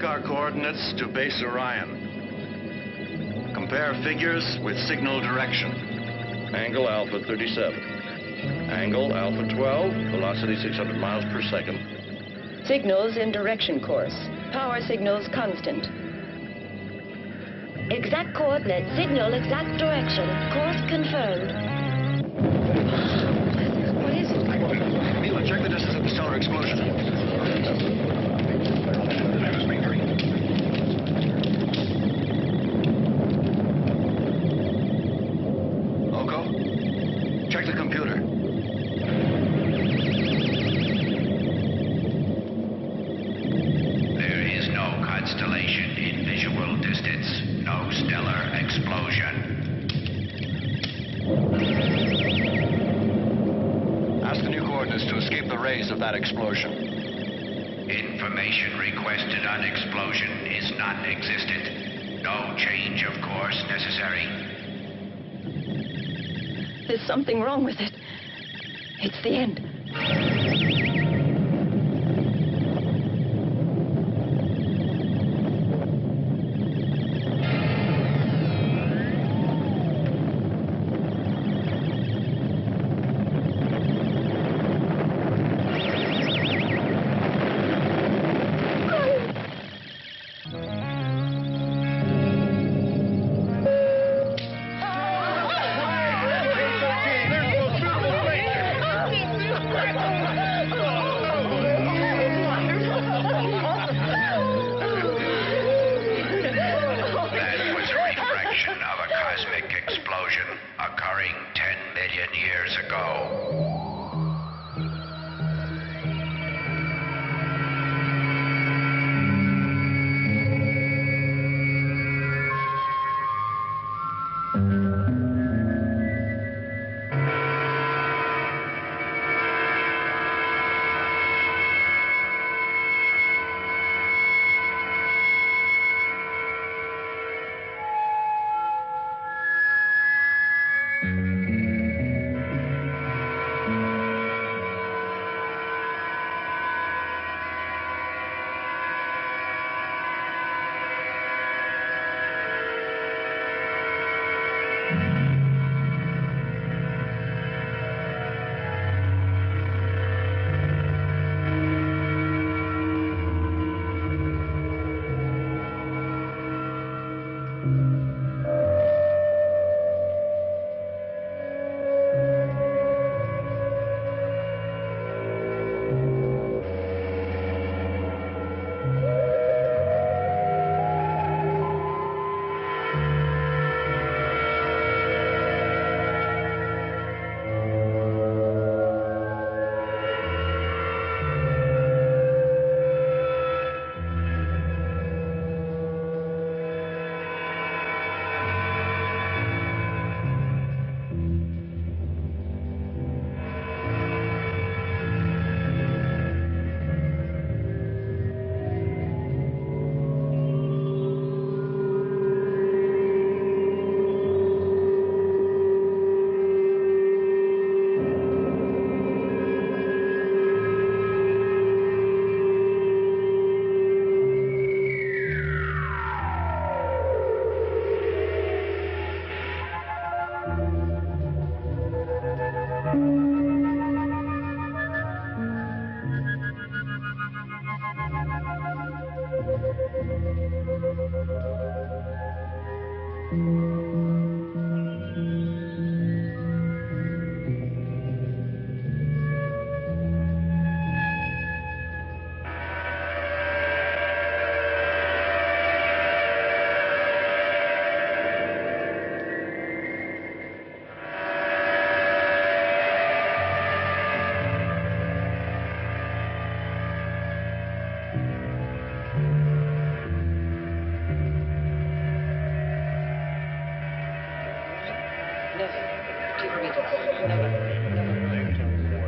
our coordinates to base Orion. Compare figures with signal direction. Angle alpha 37. Angle alpha 12, velocity 600 miles per second. Signals in direction course. Power signals constant. Exact coordinates, signal, exact direction. Course confirmed. What is it? Mila, check the distance of the stellar explosion. Oko, check the computer. There is no constellation in visual distance. No stellar explosion. Ask the new coordinates to escape the rays of that explosion. Information requested on explosion is non-existent. No change of course necessary. There's something wrong with it. It's the end. That was a reflection of a cosmic explosion occurring 10 million years ago.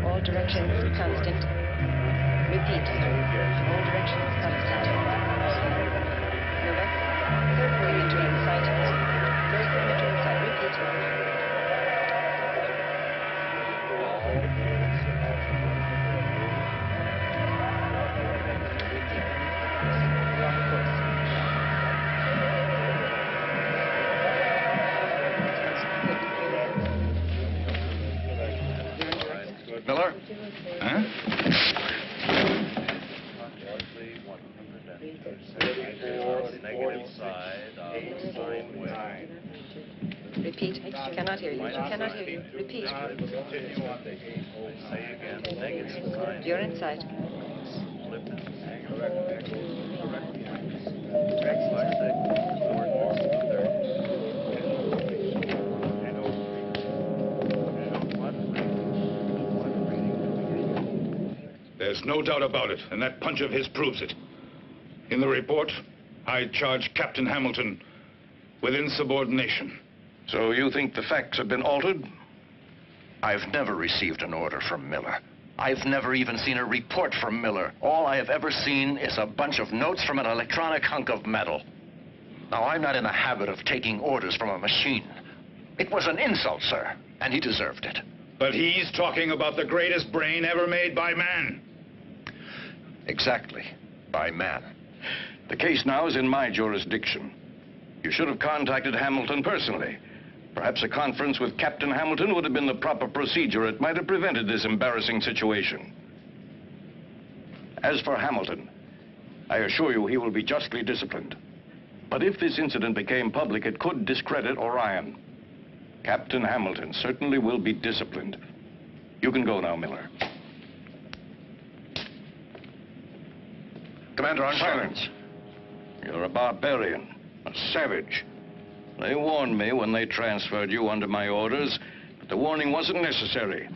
All directions constant. Repeat. All directions constant. Nova. Third perimeter in sight. Third perimeter in sight. Repeat. Wrong course. Repeat. Cannot hear you. Cannot hear you. Repeat. You're in sight. There's no doubt about it, and that punch of his proves it. In the report, I charge Captain Hamilton with insubordination. So you think the facts have been altered? I've never received an order from Miller. I've never even seen a report from Miller. All I have ever seen is a bunch of notes from an electronic hunk of metal. Now, I'm not in the habit of taking orders from a machine. It was an insult, sir, and he deserved it. But he's talking about the greatest brain ever made by man. Exactly, by man. The case now is in my jurisdiction. You should have contacted Hamilton personally. Perhaps a conference with Captain Hamilton would have been the proper procedure. It might have prevented this embarrassing situation. As for Hamilton, I assure you he will be justly disciplined. But if this incident became public, it could discredit Orion. Captain Hamilton certainly will be disciplined. You can go now, Miller. Commander, on Silence. You're a barbarian, a savage. They warned me when they transferred you under my orders, but the warning wasn't necessary.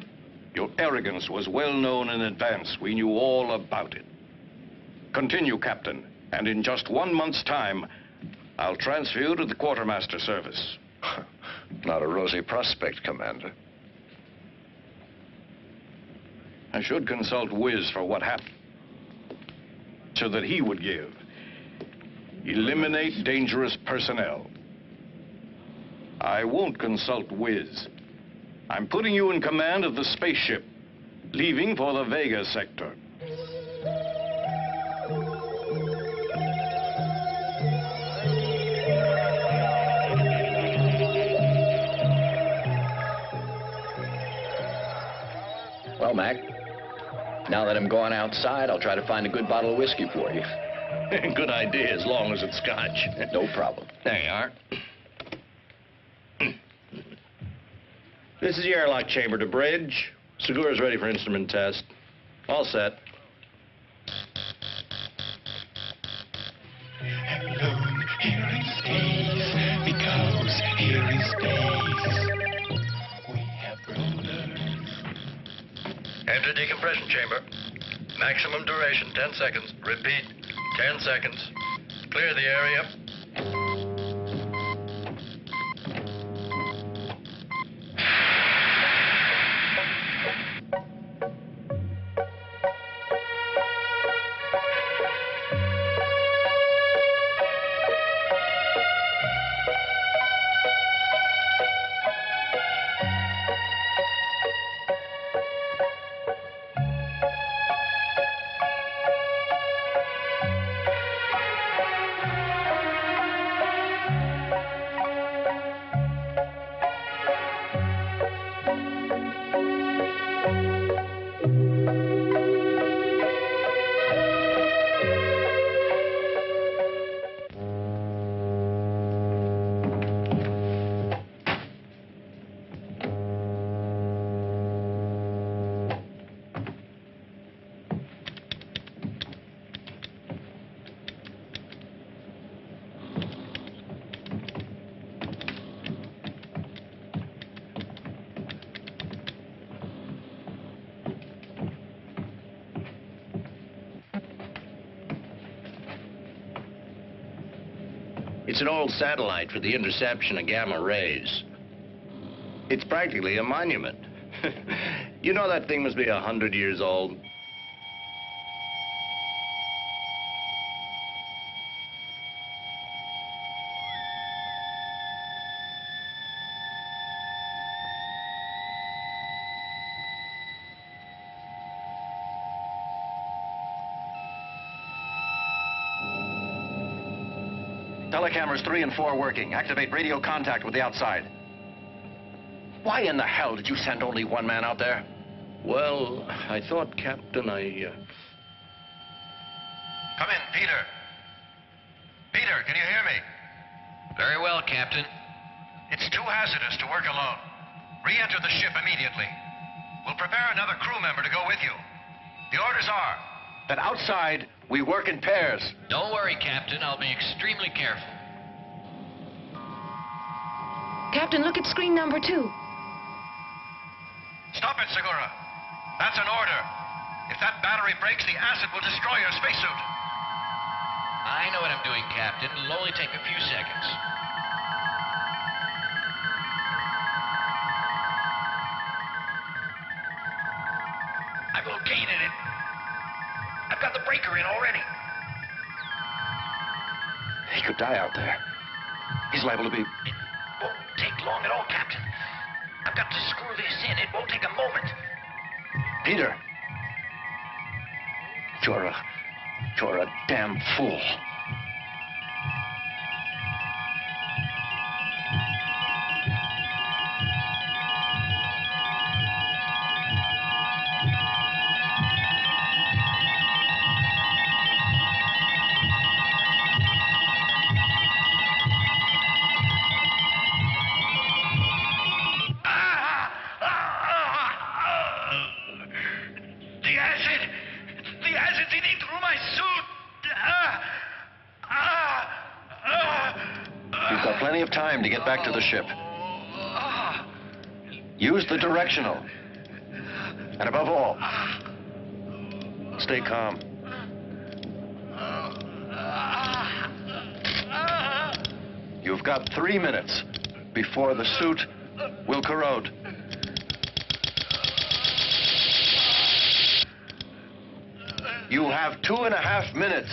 Your arrogance was well known in advance. We knew all about it. Continue, Captain, and in just 1 month's time, I'll transfer you to the quartermaster service. Not a rosy prospect, Commander. I should consult Wiz for what happened, so that he would give. Eliminate dangerous personnel. I won't consult Wiz. I'm putting you in command of the spaceship, leaving for the Vega sector. Well, Mac, now that I'm going outside, I'll try to find a good bottle of whiskey for you. Good idea, as long as it's scotch. No problem. There you are. This is the airlock chamber to bridge. Segura's ready for instrument test. All set. Alone here in space, because here in space we have rulers. Enter decompression chamber. Maximum duration, 10 seconds. Repeat, 10 seconds. Clear the area. It's an old satellite for the interception of gamma rays. It's practically a monument. You know that thing must be 100 years old. Telecameras 3 and 4 working. Activate radio contact with the outside. Why in the hell did you send only one man out there? Well, I thought, Captain, Come in, Peter. Peter, can you hear me? Very well, Captain. It's too hazardous to work alone. Re-enter the ship immediately. We'll prepare another crew member to go with you. The orders are that outside, we work in pairs. Don't worry, Captain. I'll be extremely careful. Captain, look at screen number 2. Stop it, Segura. That's an order. If that battery breaks, the acid will destroy your spacesuit. I know what I'm doing, Captain. It'll only take a few seconds. I've located it. I've got the breaker in already. He could die out there. He's liable to be... It won't take long at all, Captain. I've got to screw this in. It won't take a moment. Peter. You're a damn fool. The acid's eating through my suit. You've got plenty of time to get back to the ship. Use the directional. And above all, stay calm. You've got 3 minutes before the suit will corrode. You have 2.5 minutes.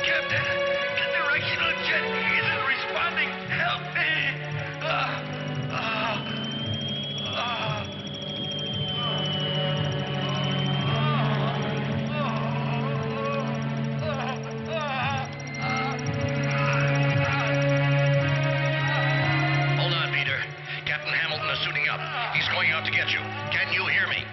Captain, the directional jet isn't responding. Help me! Hold on, Peter. Captain Hamilton is suiting up. He's going out to get you. Can you hear me?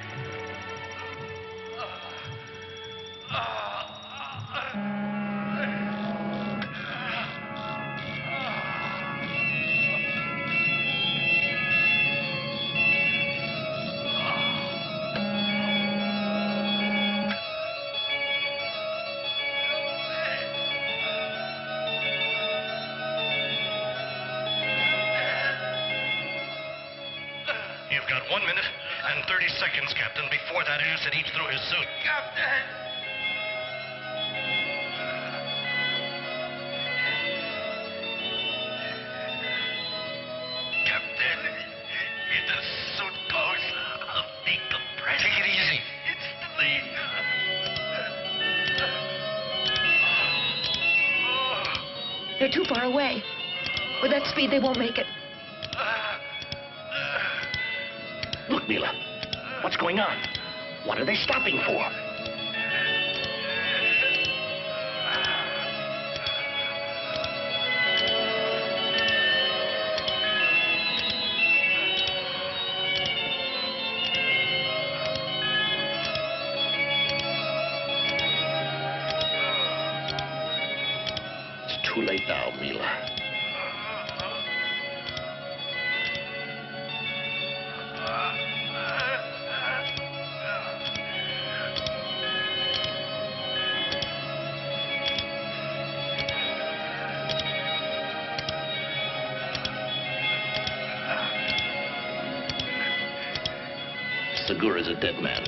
You've got 1 minute and 30 seconds, Captain, before that acid eats through his suit. Captain! Captain, if the suit goes, I'll decompress. Take it easy. Instantly. They're too far away. With that speed, they won't make it. Look, Mila. What's going on? What are they stopping for? It's too late now, Mila. Segura's a dead man.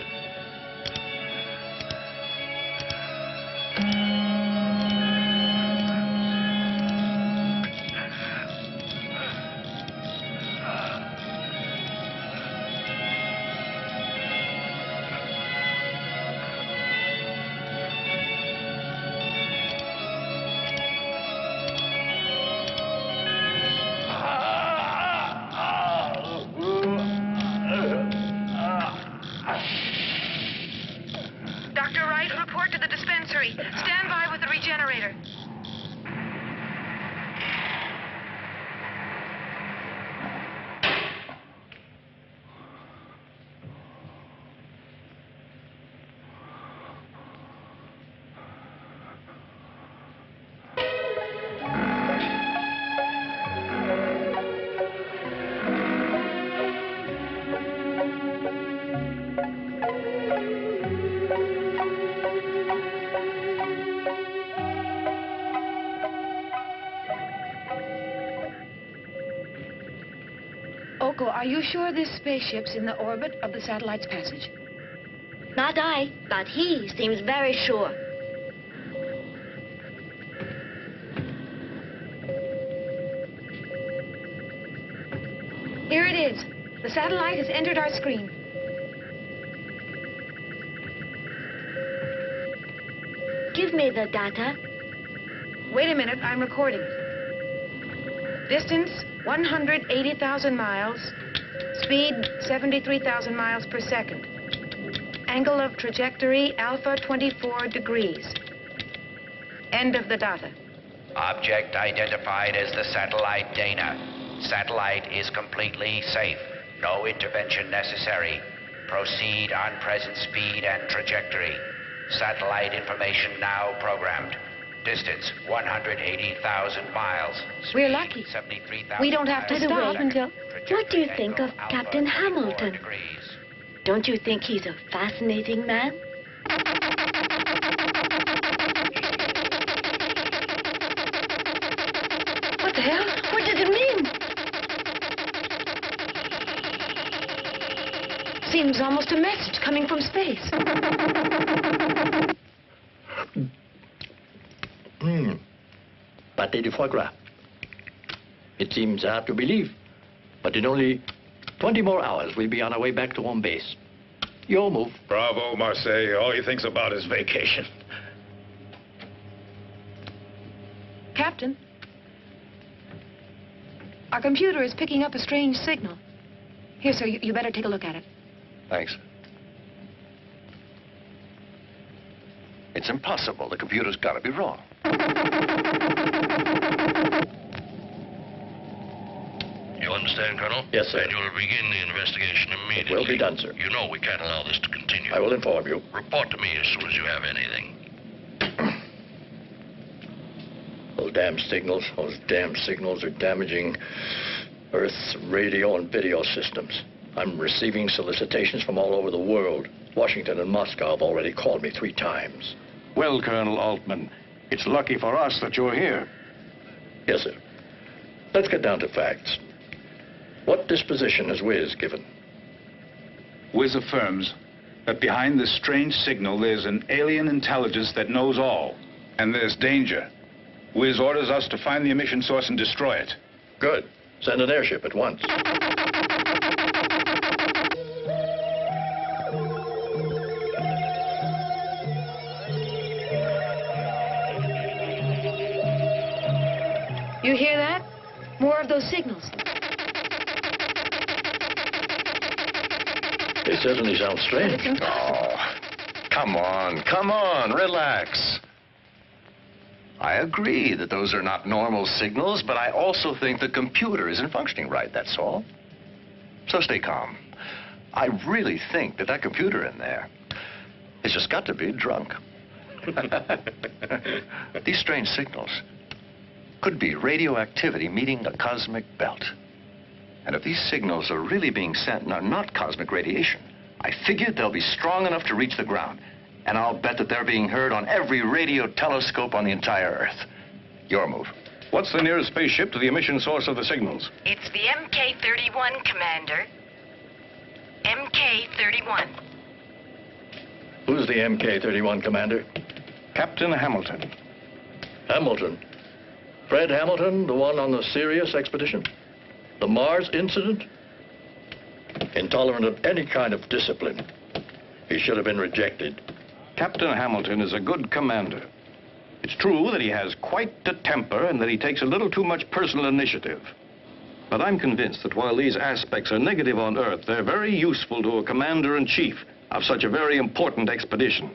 Marco, are you sure this spaceship's in the orbit of the satellite's passage? Not I, but he seems very sure. Here it is. The satellite has entered our screen. Give me the data. Wait a minute, I'm recording. Distance, 180,000 miles. Speed, 73,000 miles per second. Angle of trajectory, alpha 24 degrees. End of the data. Object identified as the satellite Dana. Satellite is completely safe. No intervention necessary. Proceed on present speed and trajectory. Satellite information now programmed. Distance 180,000 miles. Speed, We're lucky. 73,000 We don't have to miles per stop second. until... What do you Trajectory think of angle, Captain alpha 24 Hamilton? degrees. Don't you think he's a fascinating man? What the hell? What does it mean? Seems almost a message coming from space. Pâté de foie gras. It seems hard to believe, but in only 20 more hours, we'll be on our way back to home base. Your move. Bravo, Marseille. All he thinks about is vacation. Captain, our computer is picking up a strange signal. Here, sir, you better take a look at it. Thanks. It's impossible. The computer's got to be wrong. You understand, Colonel? Yes, sir. And you'll begin the investigation immediately. It will be done, sir. You know we can't allow this to continue. I will inform you. Report to me as soon as you have anything. Those damn signals are damaging Earth's radio and video systems. I'm receiving solicitations from all over the world. Washington and Moscow have already called me 3 times. Well, Colonel Altman, it's lucky for us that you're here. Yes, sir. Let's get down to facts. What disposition has Wiz given? Wiz affirms that behind this strange signal there's an alien intelligence that knows all. And there's danger. Wiz orders us to find the emission source and destroy it. Good. Send an airship at once. You hear that? More of those signals. They certainly sound But strange. it's impossible. Oh, come on, relax. I agree that those are not normal signals, but I also think the computer isn't functioning right, that's all. So stay calm. I really think that computer in there has just got to be drunk. These strange signals could be radioactivity meeting a cosmic belt. And if these signals are really being sent and are not cosmic radiation, I figured they'll be strong enough to reach the ground. And I'll bet that they're being heard on every radio telescope on the entire Earth. Your move. What's the nearest spaceship to the emission source of the signals? It's the MK-31, Commander. MK-31. Who's the MK-31 commander? Captain Hamilton. Hamilton. Fred Hamilton, the one on the Sirius expedition? The Mars incident? Intolerant of any kind of discipline. He should have been rejected. Captain Hamilton is a good commander. It's true that he has quite a temper and that he takes a little too much personal initiative. But I'm convinced that while these aspects are negative on Earth, they're very useful to a commander-in-chief of such a very important expedition.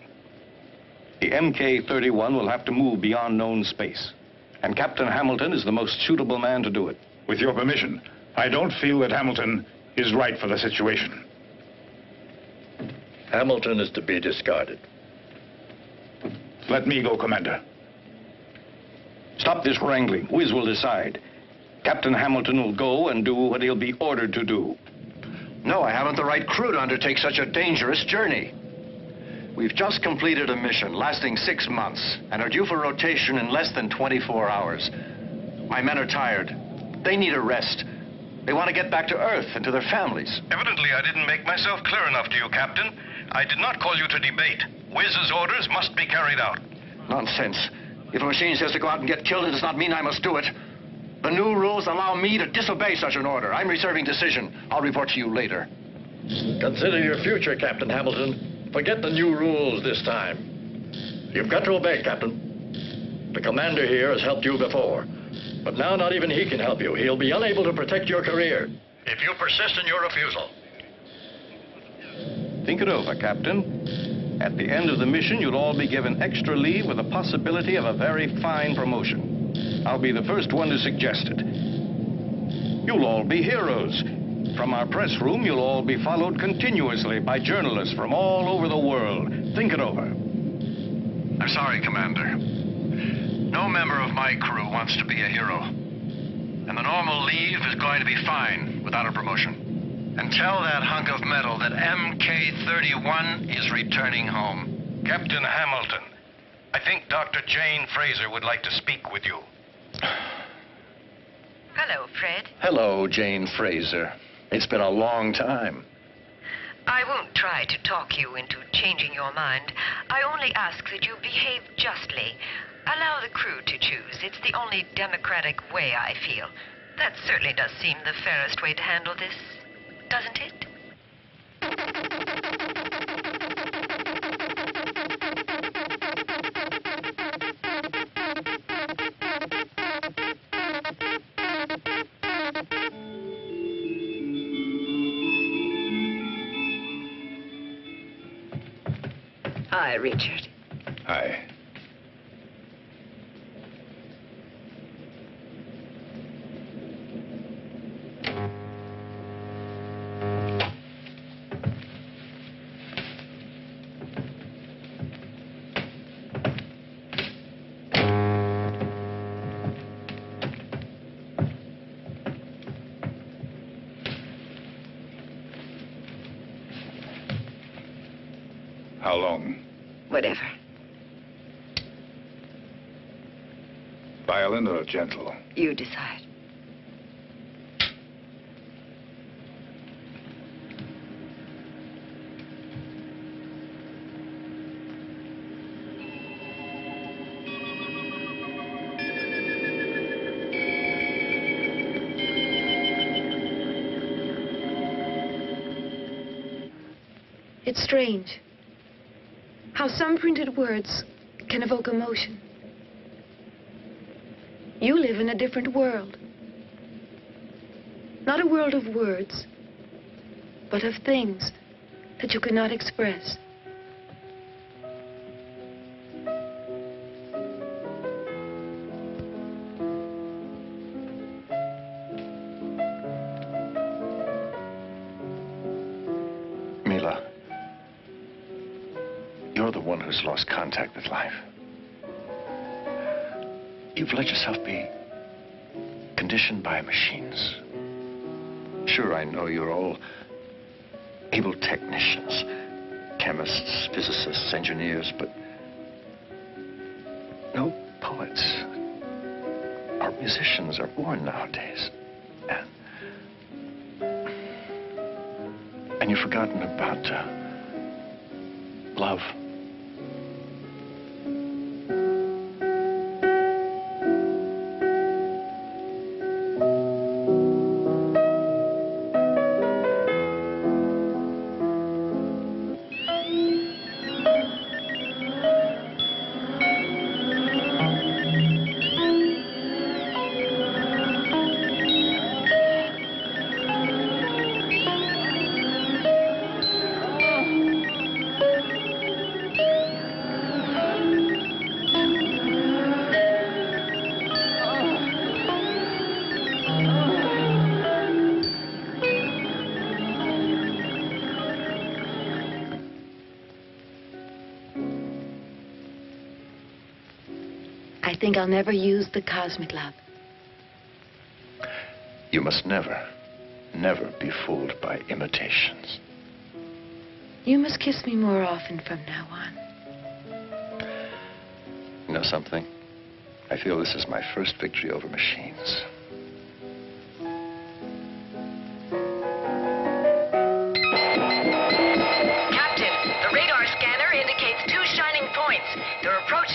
The MK-31 will have to move beyond known space, and Captain Hamilton is the most suitable man to do it. With your permission, I don't feel that Hamilton is right for the situation. Hamilton is to be discarded. Let me go, Commander. Stop this wrangling. Wiz will decide. Captain Hamilton will go and do what he'll be ordered to do. No, I haven't the right crew to undertake such a dangerous journey. We've just completed a mission lasting 6 months and are due for rotation in less than 24 hours. My men are tired. They need a rest. They want to get back to Earth and to their families. Evidently, I didn't make myself clear enough to you, Captain. I did not call you to debate. Wiz's orders must be carried out. Nonsense. If a machine says to go out and get killed, it does not mean I must do it. The new rules allow me to disobey such an order. I'm reserving decision. I'll report to you later. Consider your future, Captain Hamilton. Forget the new rules this time. You've got to obey, Captain. The commander here has helped you before. But now not even he can help you. He'll be unable to protect your career if you persist in your refusal. Think it over, Captain. At the end of the mission, you'll all be given extra leave with the possibility of a very fine promotion. I'll be the first one to suggest it. You'll all be heroes. From our press room, you'll all be followed continuously by journalists from all over the world. Think it over. I'm sorry, Commander. No member of my crew wants to be a hero. And the normal leave is going to be fine without a promotion. And tell that hunk of metal that MK-31 is returning home. Captain Hamilton, I think Dr. Jane Fraser would like to speak with you. Hello, Fred. Hello, Jane Fraser. It's been a long time. I won't try to talk you into changing your mind. I only ask that you behave justly. Allow the crew to choose. It's the only democratic way, I feel. That certainly does seem the fairest way to handle this, doesn't it? Hi, Richard. Hi. How long? Whatever. Violent or gentle? You decide. It's strange how some printed words can evoke emotion. You live in a different world. Not a world of words, but of things that you cannot express. Mila, you're the one who's lost contact with life. You've let yourself be conditioned by machines. Sure, I know you're all able technicians, chemists, physicists, engineers, but no poets or musicians are born nowadays. And you've forgotten about love. I think I'll never use the cosmic love. You must never, never be fooled by imitations. You must kiss me more often from now on. You know something? I feel this is my first victory over machines.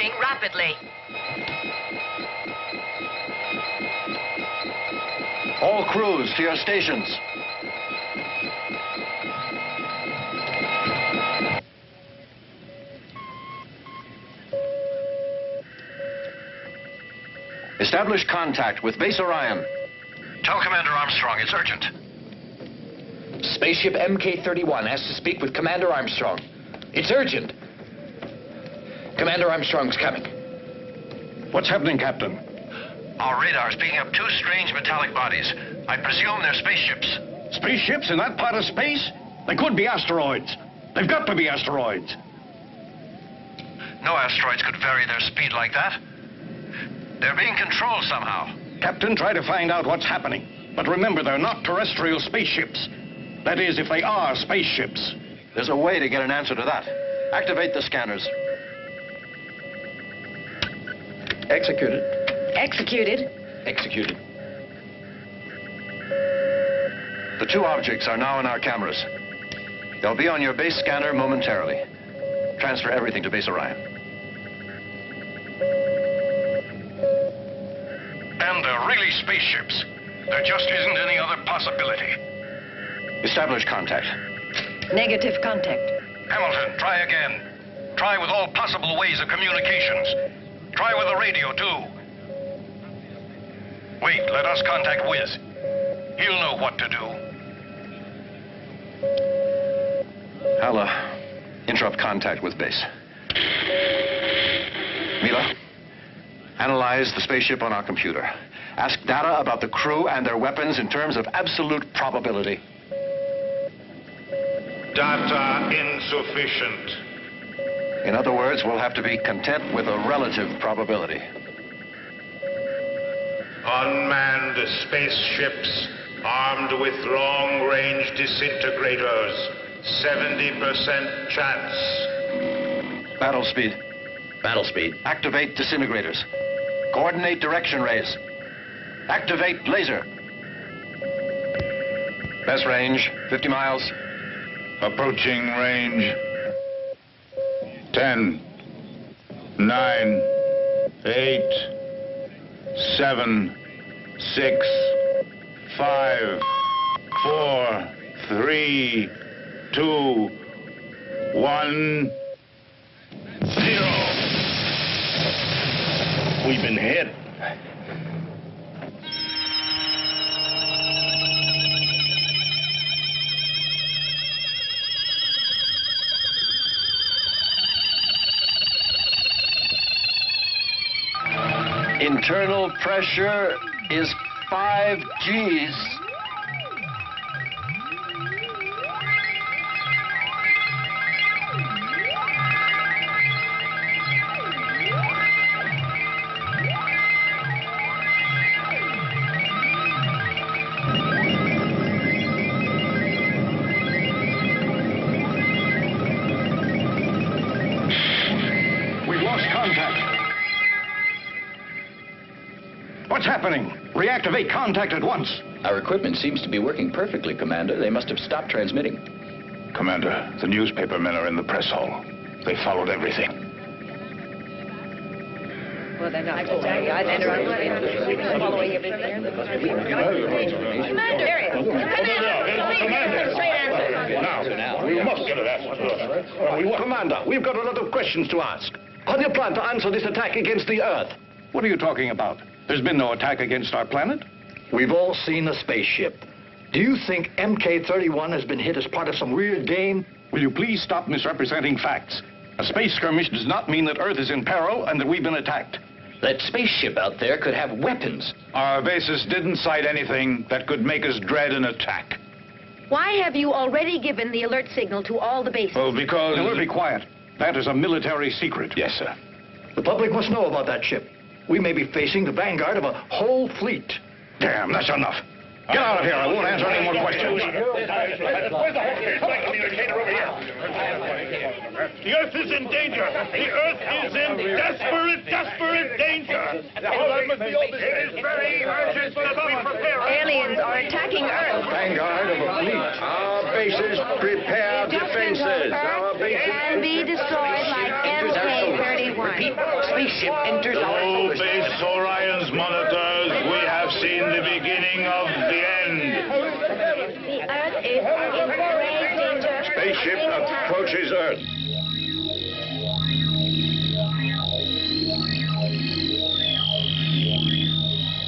Approaching rapidly. All crews to your stations. Establish contact with Base Orion. Tell Commander Armstrong it's urgent. Spaceship MK-31 has to speak with Commander Armstrong. It's urgent. Commander Armstrong's coming. What's happening, Captain? Our radar's picking up two strange metallic bodies. I presume they're spaceships. Spaceships in that part of space? They could be asteroids. They've got to be asteroids. No asteroids could vary their speed like that. They're being controlled somehow. Captain, try to find out what's happening. But remember, they're not terrestrial spaceships. That is, if they are spaceships. There's a way to get an answer to that. Activate the scanners. Executed. Executed. Executed. The two objects are now in our cameras. They'll be on your base scanner momentarily. Transfer everything to Base Orion. And they're really spaceships. There just isn't any other possibility. Establish contact. Negative contact. Hamilton, try again. Try with all possible ways of communications. Try with the radio, too. Wait, let us contact Wiz. He'll know what to do. I'll, interrupt contact with base. Mila, analyze the spaceship on our computer. Ask data about the crew and their weapons in terms of absolute probability. Data insufficient. In other words, we'll have to be content with a relative probability. Unmanned spaceships armed with long-range disintegrators. 70% chance. Battle speed. Battle speed. Activate disintegrators. Coordinate direction rays. Activate laser. Best range, 50 miles. Approaching range. 10, 9, 8, 7, 6, 5, 4, 3, 2, 1, 0. We've been hit. Internal pressure is 5 Gs. We've lost contact. What's happening? Reactivate contact at once. Our equipment seems to be working perfectly, Commander. They must have stopped transmitting. Commander, the newspaper men are in the press hall. They followed everything. Well, then I will tell you. I'm following everything. Commander! Now, we must get an answer. Commander, we've got a lot of questions to ask. How do you plan to answer this attack against the Earth? What are you talking about? There's been no attack against our planet. We've all seen a spaceship. Do you think MK-31 has been hit as part of some weird game? Will you please stop misrepresenting facts? A space skirmish does not mean that Earth is in peril and that we've been attacked. That spaceship out there could have weapons. Our bases didn't cite anything that could make us dread an attack. Why have you already given the alert signal to all the bases? Well, because... Now, be quiet. That is a military secret. Yes, sir. The public must know about that ship. We may be facing the vanguard of a whole fleet. Damn, that's enough. Get out of here. I won't answer any more questions. Where's the whole communicator over here? The Earth is in danger. The Earth is in desperate danger. It is very urgent that we prepare. Aliens are attacking Earth. Vanguard of a fleet. Our bases prepare defenses. Our bases Can be destroyed like K-31. Repeat, spaceship enters our solar system. Base Orion's monitors, we have seen the beginning of the end. The Earth is in grave danger. Spaceship approaches Earth.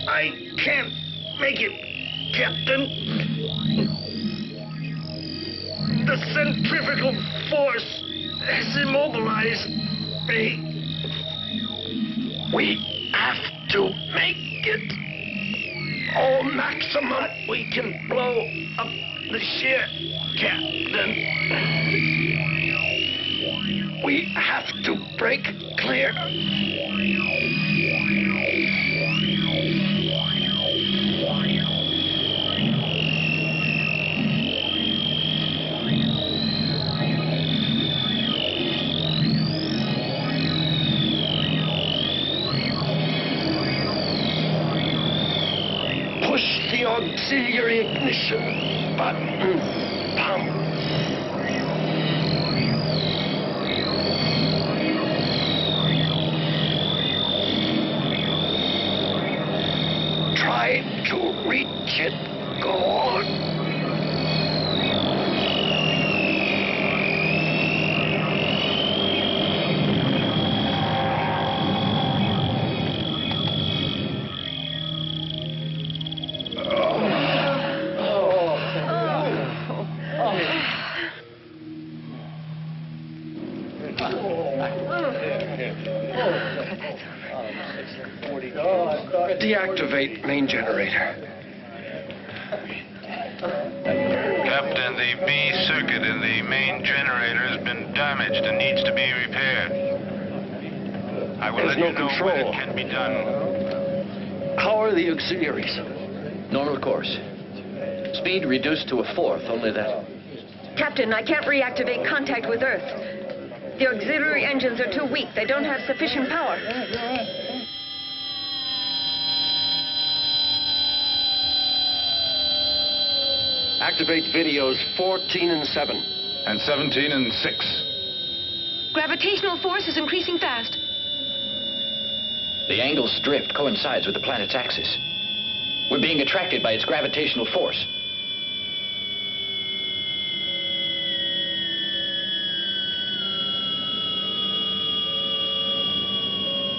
I can't make it, Captain. The centrifugal force has immobilized me. We have to make it all maximum we can blow up the ship, Captain. We have to break clear. Push the auxiliary ignition button. Pump. Try to reach it. Go on. Deactivate main generator. Captain, the B circuit in the main generator has been damaged and needs to be repaired. I will let you know when it can be done. How are the auxiliaries? Normal course. Speed reduced to a fourth, only that. Captain, I can't reactivate contact with Earth. The auxiliary engines are too weak. They don't have sufficient power. Activate videos 14 and 7. And 17 and 6. Gravitational force is increasing fast. The angle's drift coincides with the planet's axis. We're being attracted by its gravitational force.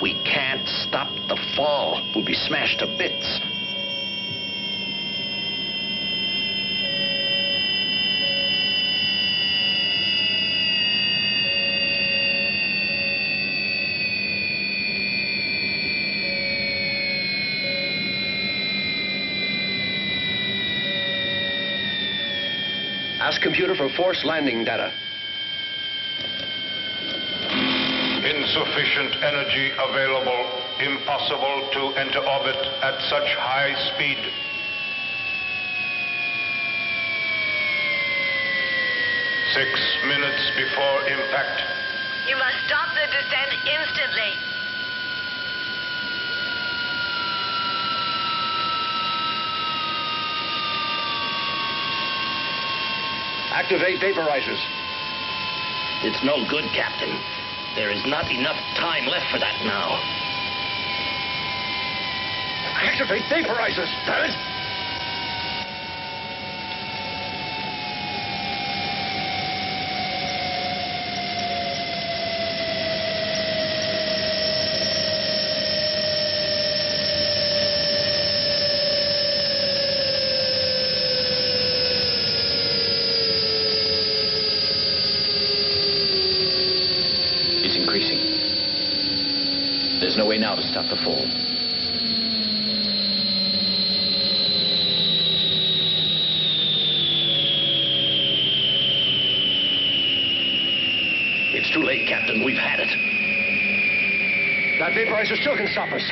We can't stop the fall. We'll be smashed to bits. Ask computer for force landing data. Insufficient energy available. Impossible to enter orbit at such high speed. Six minutes before impact. You must stop the descent instantly. Activate vaporizers. It's no good, Captain. There is not enough time left for that now. Activate vaporizers, damn it! It's increasing. There's no way now to stop the fall. It's too late, Captain. We've had it. That vaporizer still can stop us.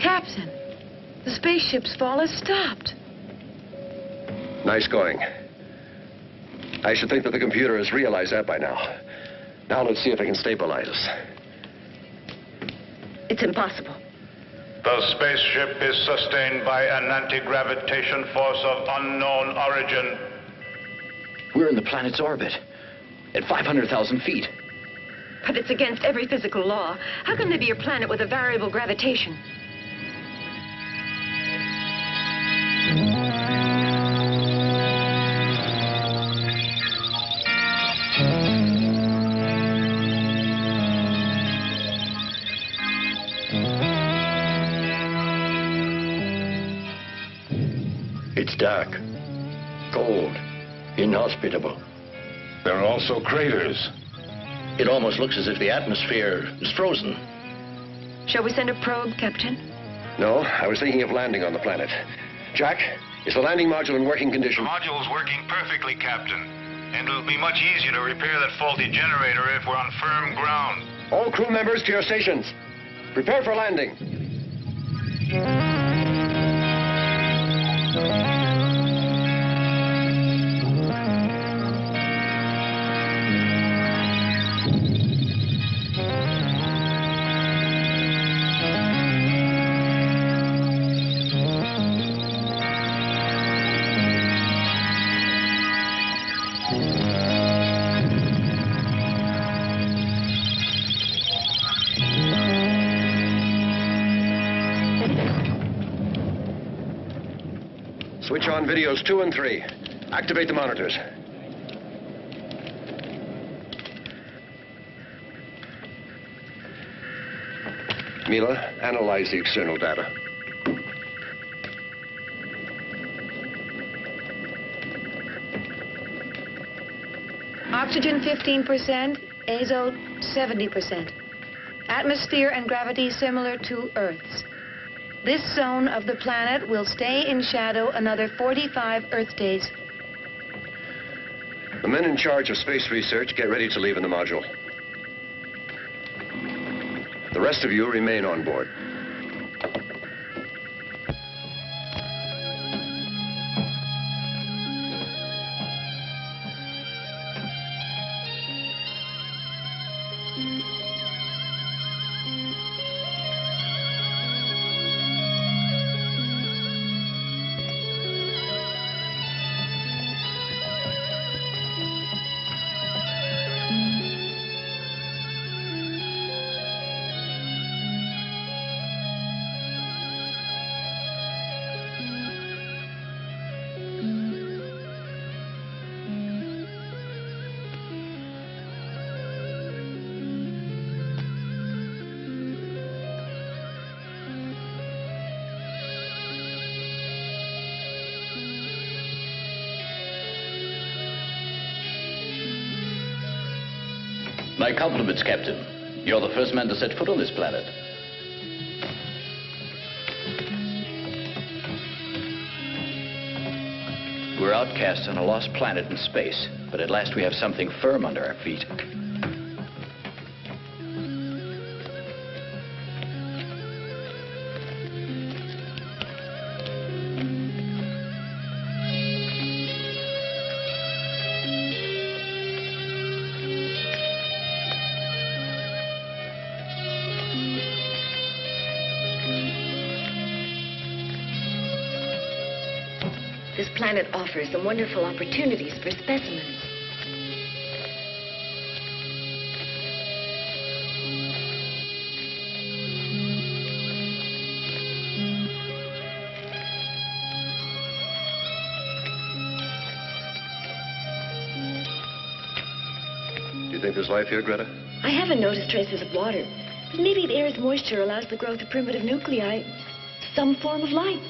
Captain, the spaceship's fall has stopped. Nice going. I should think that the computer has realized that by now. Now let's see if it can stabilize us. It's impossible. The spaceship is sustained by an anti-gravitation force of unknown origin. We're in the planet's orbit, at 500,000 feet. But it's against every physical law. How can there be a planet with a variable gravitation? It's dark, cold, inhospitable. There are also craters. It almost looks as if the atmosphere is frozen. Shall we send a probe, Captain? No, I was thinking of landing on the planet. Jack, is the landing module in working condition? The module's working perfectly, Captain. And it'll be much easier to repair that faulty generator if we're on firm ground. All crew members to your stations. Prepare for landing. Switch on videos 2 and 3. Activate the monitors. Mila, analyze the external data. Oxygen 15%, azote 70%. Atmosphere and gravity similar to Earth's. This zone of the planet will stay in shadow another 45 Earth days. The men in charge of space research get ready to leave in the module. The rest of you remain on board. My compliments, Captain. You're the first man to set foot on this planet. We're outcasts on a lost planet in space, but at last we have something firm under our feet. This planet offers some wonderful opportunities for specimens. Do you think there's life here, Greta? I haven't noticed traces of water, but maybe the air's moisture allows the growth of primitive nuclei, some form of life.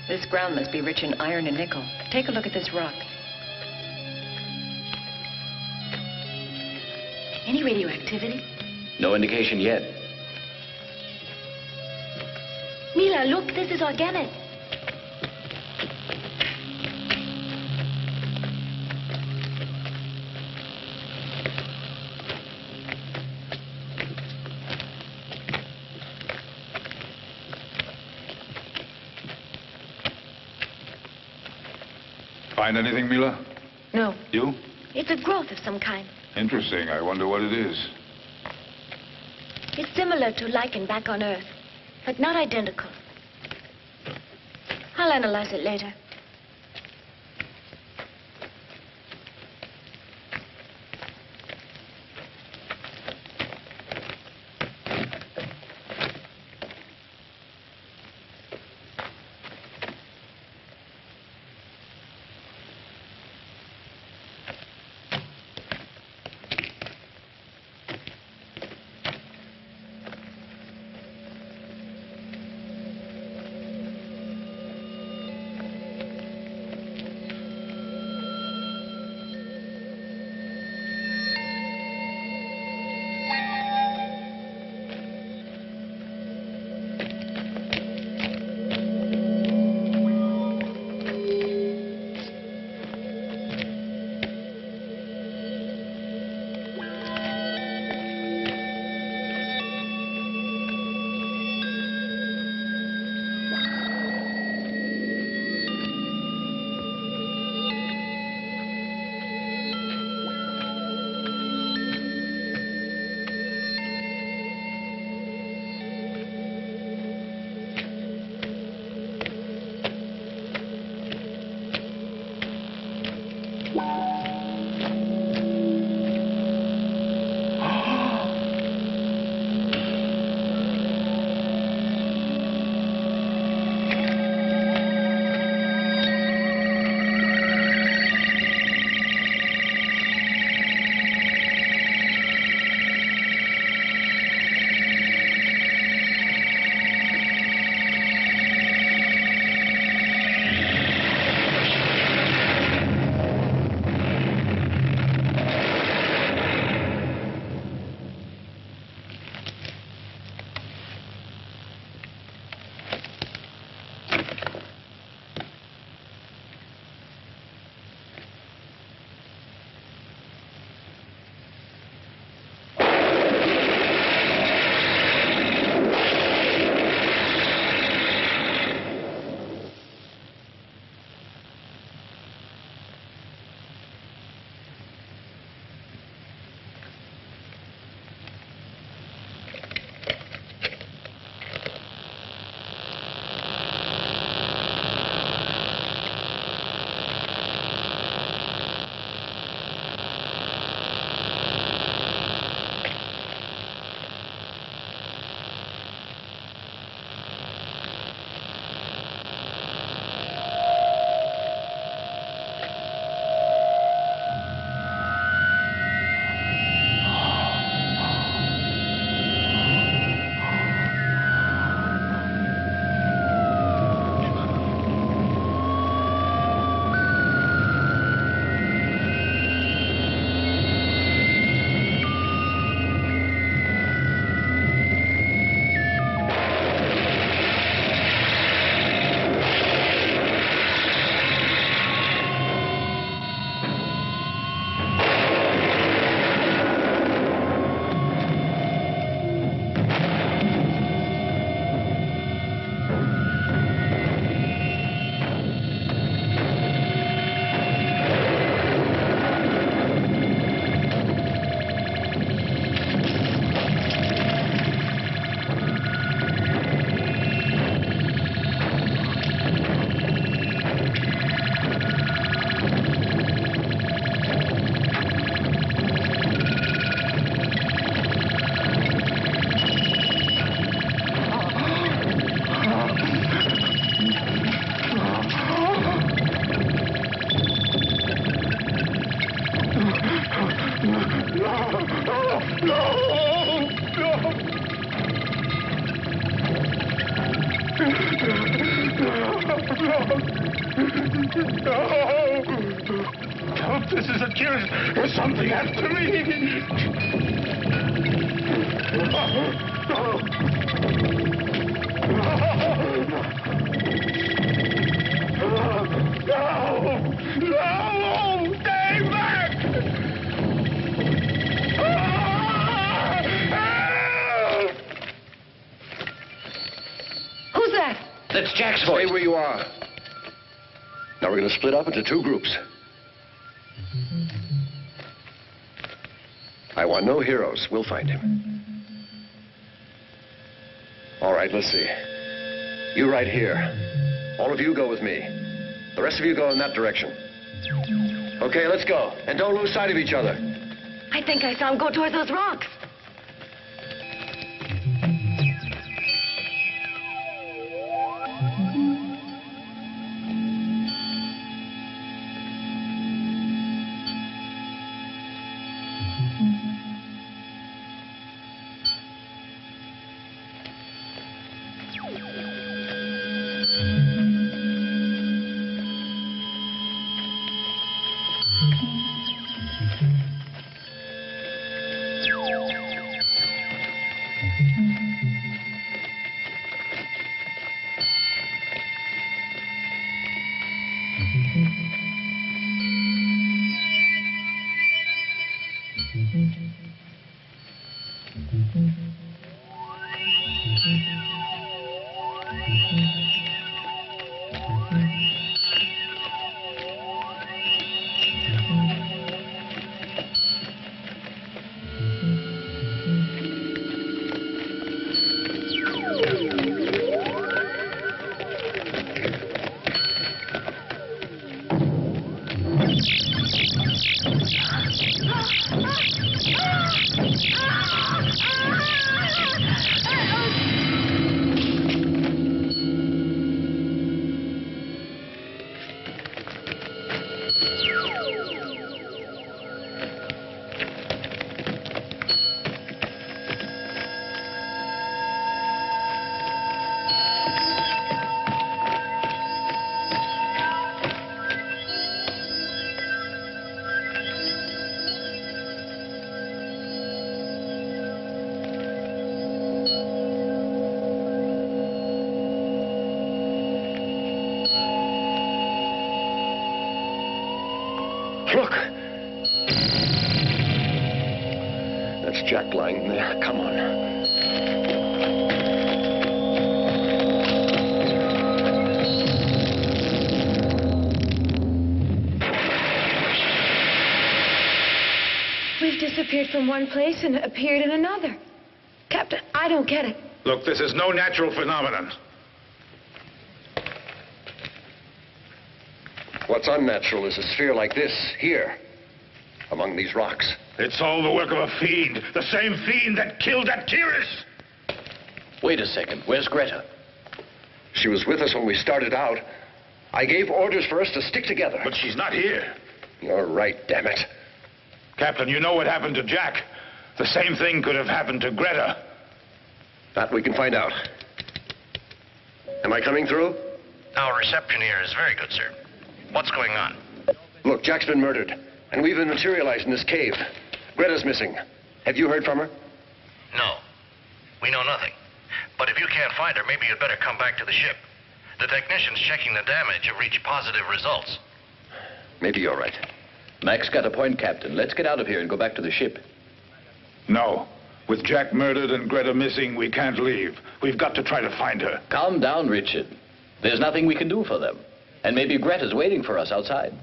This ground must be rich in iron and nickel. Take a look at this rock. Any radioactivity? No indication yet. Mila, look, this is organic. Find anything, Mila? No. You? It's a growth of some kind. Interesting. I wonder what it is. It's similar to lichen back on Earth. but not identical. I'll analyze it later. No, this is a cure. There's something after me. No! Stay back! Who's that? That's Jack's voice. Stay where you are. Now we're going to split up into two groups. I want no heroes. We'll find him. All right, let's see. You right here. All of you go with me. The rest of you go in that direction. Okay, let's go. And don't lose sight of each other. I think I saw him go toward those rocks. Look! That's Jack lying there. Come on. We've disappeared from one place and appeared in another. Captain, I don't get it. Look, this is no natural phenomenon. What's unnatural is a sphere like this, here, among these rocks. It's all the work of a fiend. The same fiend that killed Atyrus. Wait a second. Where's Greta? She was with us when we started out. I gave orders for us to stick together. But she's not here. You're right, damn it. Captain, you know what happened to Jack. The same thing could have happened to Greta. That we can find out. Am I coming through? Our reception here is very good, sir. What's going on? Look, Jack's been murdered, and we've been materialized in this cave. Greta's missing. Have you heard from her? No. We know nothing. But if you can't find her, maybe you'd better come back to the ship. The technicians checking the damage have reached positive results. Maybe you're right. Mac's got a point, Captain. Let's get out of here and go back to the ship. No. With Jack murdered and Greta missing, we can't leave. We've got to try to find her. Calm down, Richard. There's nothing we can do for them. And maybe Greta's waiting for us outside.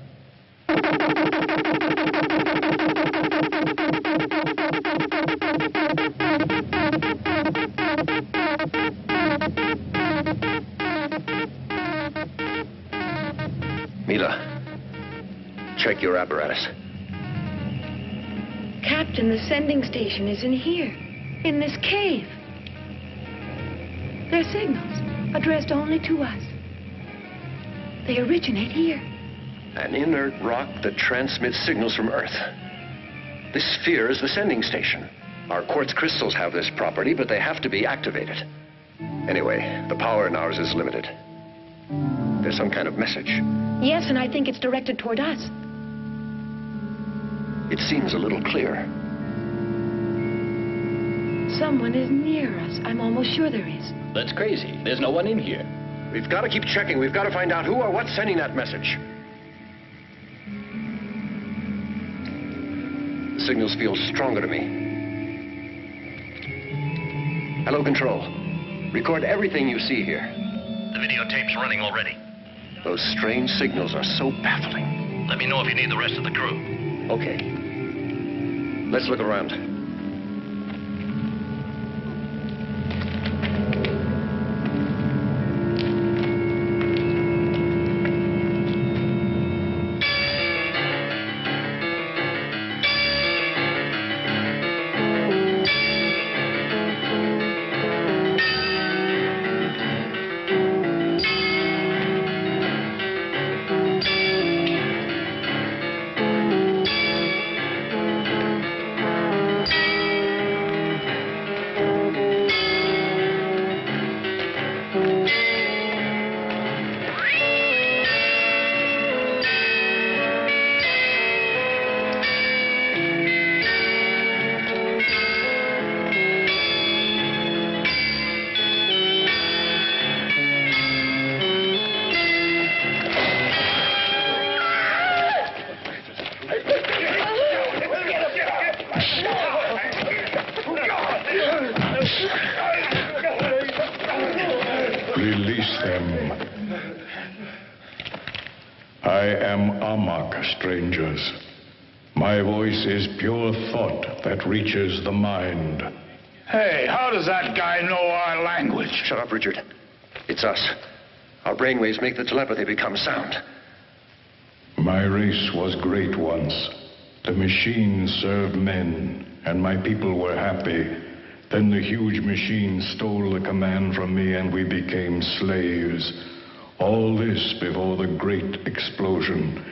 Mila, check your apparatus. Captain, the sending station is in here, in this cave. They're signals addressed only to us. They originate here. An inert rock that transmits signals from Earth. This sphere is the sending station. Our quartz crystals have this property, but they have to be activated. Anyway, the power in ours is limited. There's some kind of message. Yes, and I think it's directed toward us. It seems a little clear. Someone is near us. I'm almost sure there is. That's crazy. There's no one in here. We've got to keep checking. We've got to find out who or what's sending that message. The signals feel stronger to me. Hello, Control. Record everything you see here. The videotape's running already. Those strange signals are so baffling. Let me know if you need the rest of the crew. Okay. Let's look around. am Amok, strangers. My voice is pure thought that reaches the mind. Hey, how does that guy know our language? Shut up, Richard. It's us. Our brainwaves make the telepathy become sound. My race was great once. The machines served men, and my people were happy. Then the huge machine stole the command from me, and we became slaves. All this before the great explosion.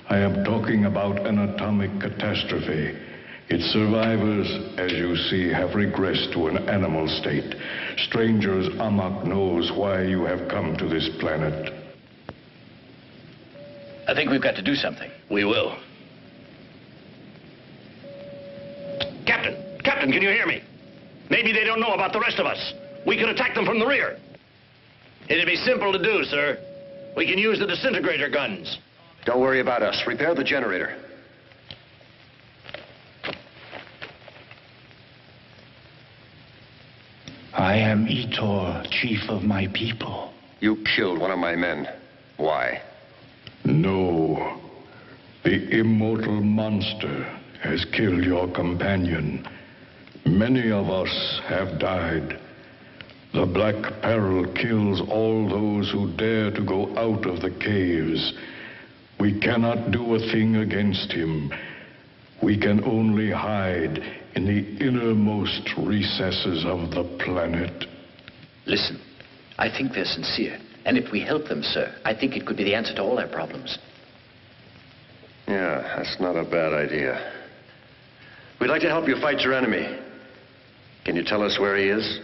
I am talking about an atomic catastrophe. Its survivors, as you see, have regressed to an animal state. Strangers, Amok knows why you have come to this planet. I think we've got to do something. We will. Captain, can you hear me? Maybe they don't know about the rest of us. We could attack them from the rear. It'd be simple to do, sir. We can use the disintegrator guns. Don't worry about us. Repair the generator. I am Etor, chief of my people. You killed one of my men. Why? No. The immortal monster has killed your companion. Many of us have died. The Black Peril kills all those who dare to go out of the caves. We cannot do a thing against him. We can only hide in the innermost recesses of the planet. Listen, I think they're sincere. And if we help them, sir, I think it could be the answer to all their problems. Yeah, that's not a bad idea. We'd like to help you fight your enemy. Can you tell us where he is?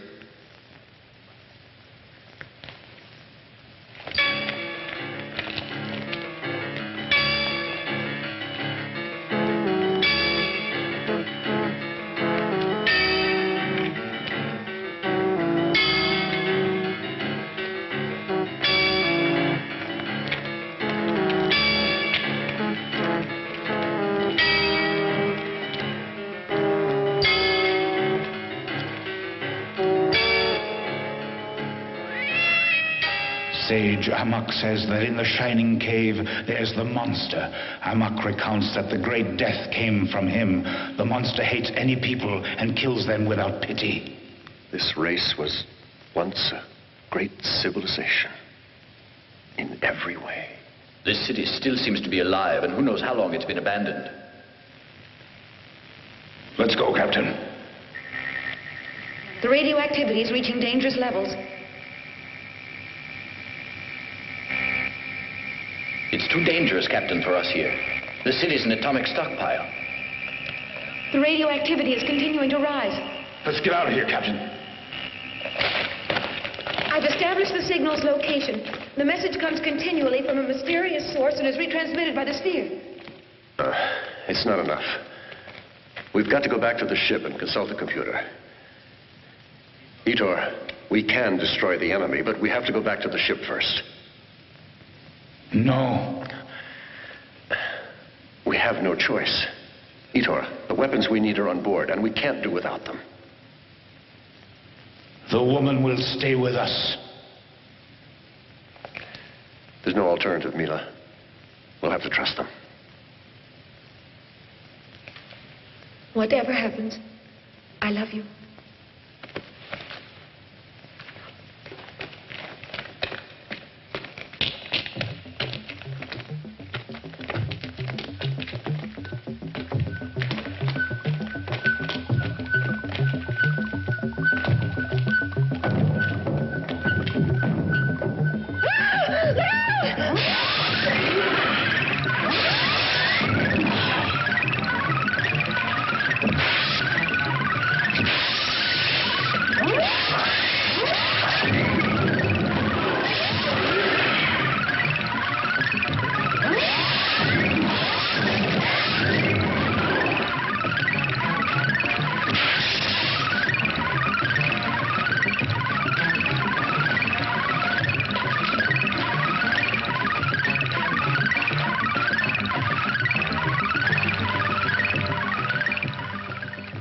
Sage Amok says that in the Shining Cave there's the monster. Amok recounts that the great death came from him. The monster hates any people and kills them without pity. This race was once a great civilization. In every way. This city still seems to be alive, and who knows how long it's been abandoned. Let's go, Captain. The radioactivity is reaching dangerous levels. It's too dangerous, Captain, for us here. The city's an atomic stockpile. The radioactivity is continuing to rise. Let's get out of here, Captain. I've established the signal's location. The message comes continually from a mysterious source and is retransmitted by the sphere. It's not enough. We've got to go back to the ship and consult the computer. Etor, we can destroy the enemy, but we have to go back to the ship first. No. We have no choice. Etor, the weapons we need are on board, and we can't do without them. The woman will stay with us. There's no alternative, Mila. We'll have to trust them. Whatever happens, I love you.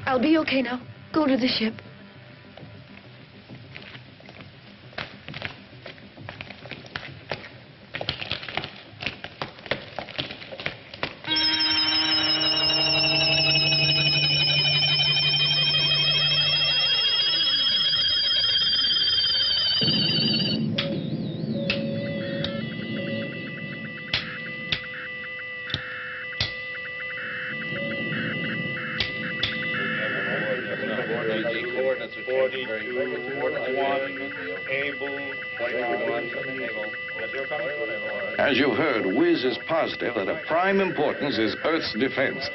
I'll be okay now. Go to the ship. 42, 1, able, 21. As you've heard, Wiz is positive that of prime importance is Earth's defense.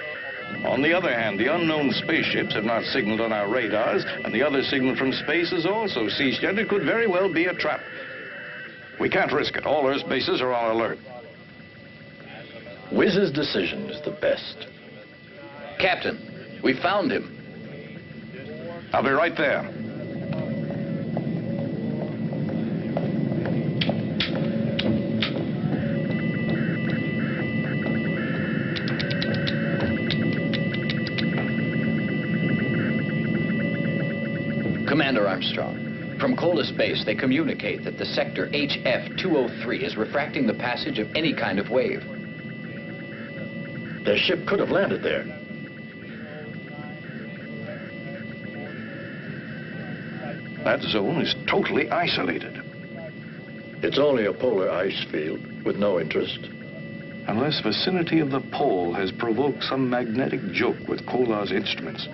On the other hand, the unknown spaceships have not signaled on our radars, and the other signal from space has also ceased yet. It could very well be a trap. We can't risk it. All Earth's bases are on alert. Wiz's decision is the best. Captain, we found him. I'll be right there. Commander Armstrong, from Colas Base, they communicate that the sector HF-203 is refracting the passage of any kind of wave. Their ship could have landed there. That zone is totally isolated. It's only a polar ice field with no interest. Unless vicinity of the pole has provoked some magnetic joke with Kola's instruments.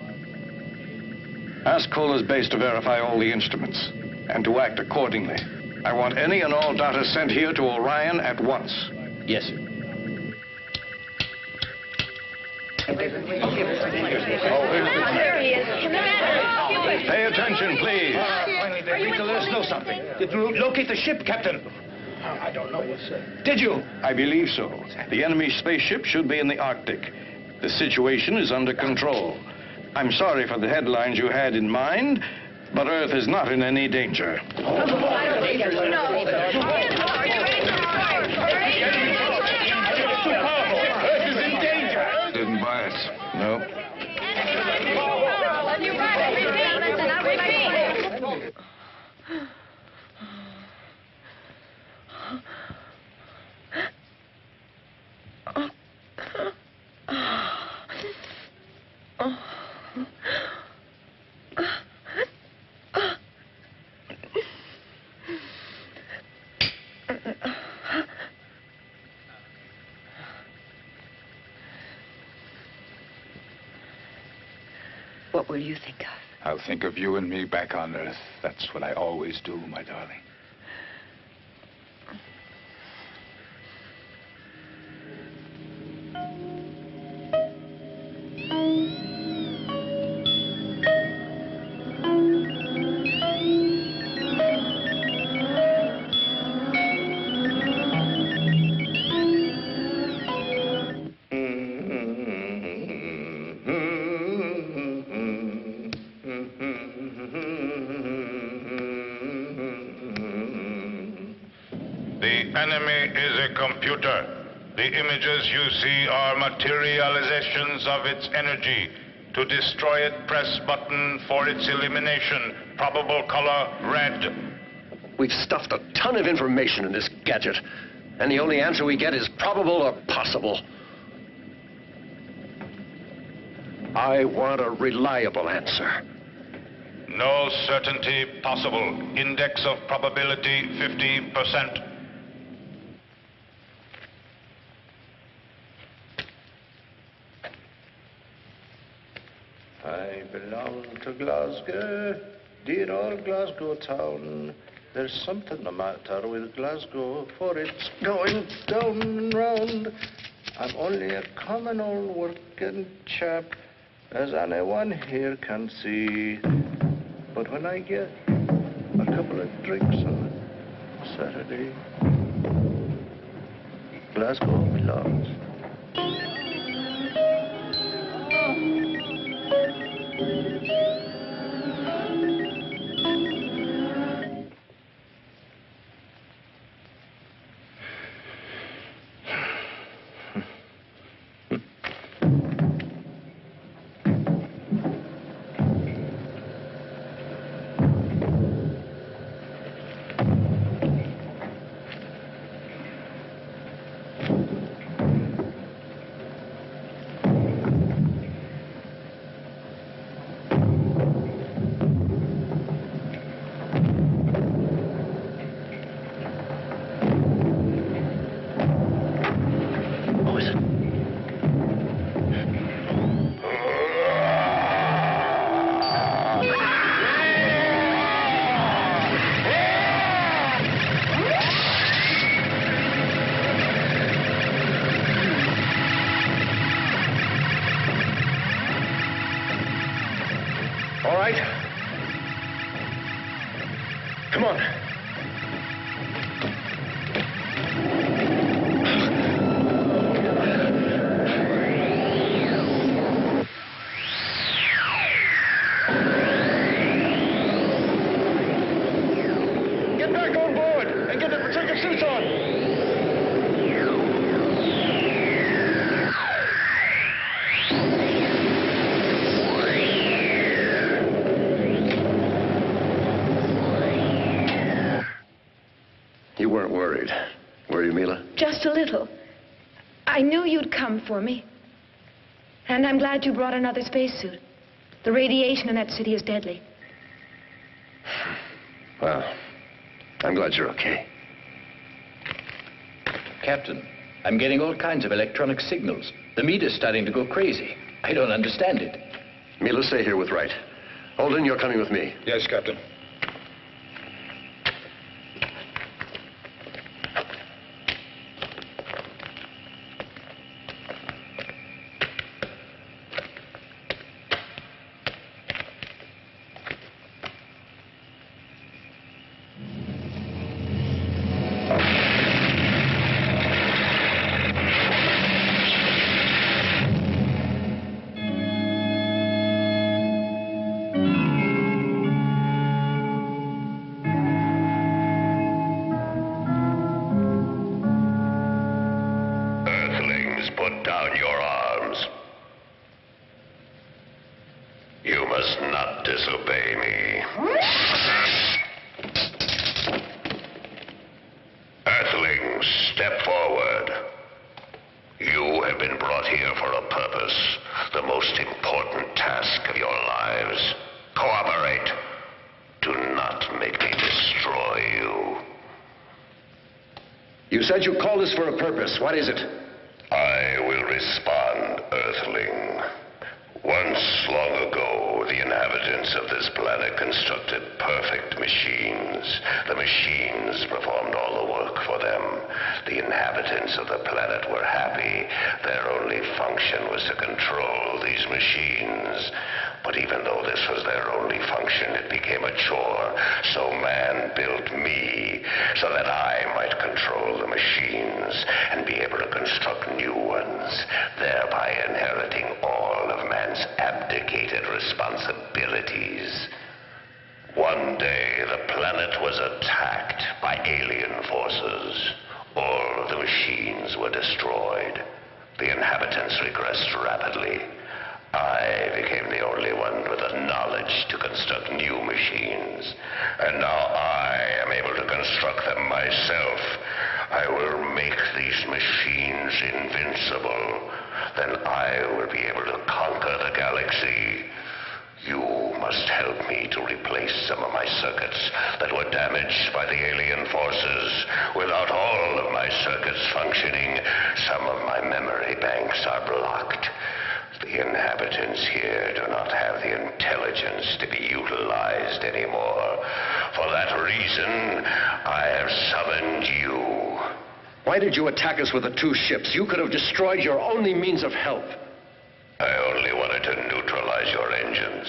Ask Kola's base to verify all the instruments and to act accordingly. I want any and all data sent here to Orion at once. Yes, sir. There he is. Commander. Pay attention, please. Finally, they agreed to let us know something. Did you locate the ship, Captain? I don't know, sir. Did you? I believe so. The enemy spaceship should be in the Arctic. The situation is under control. I'm sorry for the headlines you had in mind, but Earth is not in any danger. Didn't buy it. No. What will you think of? I'll think of you and me back on Earth. That's what I always do, my darling. The images you see are materializations of its energy. To destroy it, press button for its elimination. Probable color, red. We've stuffed a ton of information in this gadget, and the only answer we get is probable or possible. I want a reliable answer. No certainty possible. Index of probability 50%. I belong to Glasgow, dear old Glasgow town. There's something the matter with Glasgow, for it's going down and round. I'm only a common old working chap, as anyone here can see. But when I get a couple of drinks on Saturday, Glasgow belongs. weren't worried, were you, Mila? Just a little. I knew you'd come for me. And I'm glad you brought another spacesuit. The radiation in that city is deadly. Well, I'm glad you're okay. Captain, I'm getting all kinds of electronic signals. The meter's starting to go crazy. I don't understand it. Mila, stay here with Wright. Holden, you're coming with me. Yes, Captain. You said you called us for a purpose. What is it? I will respond, Earthling. Once long ago, the inhabitants of this planet constructed perfect machines. The machines performed all the work for them. The inhabitants of the planet were happy. Their only function was to control these machines. But even though this was their only function, it became a chore. So man built me so that I might control the machines and be able to construct new ones, thereby inheriting all of man's abdicated responsibilities. One day, the planet was attacked by alien forces. All of the machines were destroyed. The inhabitants regressed rapidly. I became the only one with the knowledge to construct new machines. And now I am able to construct them myself. I will make these machines invincible. Then I will be able to conquer the galaxy. You must help me to replace some of my circuits that were damaged by the alien forces. Without all of my circuits functioning, some of my memory banks are blocked. The inhabitants here do not have the intelligence to be utilized anymore. For that reason, I have summoned you. Why did you attack us with the two ships? You could have destroyed your only means of help. I only wanted to neutralize your engines.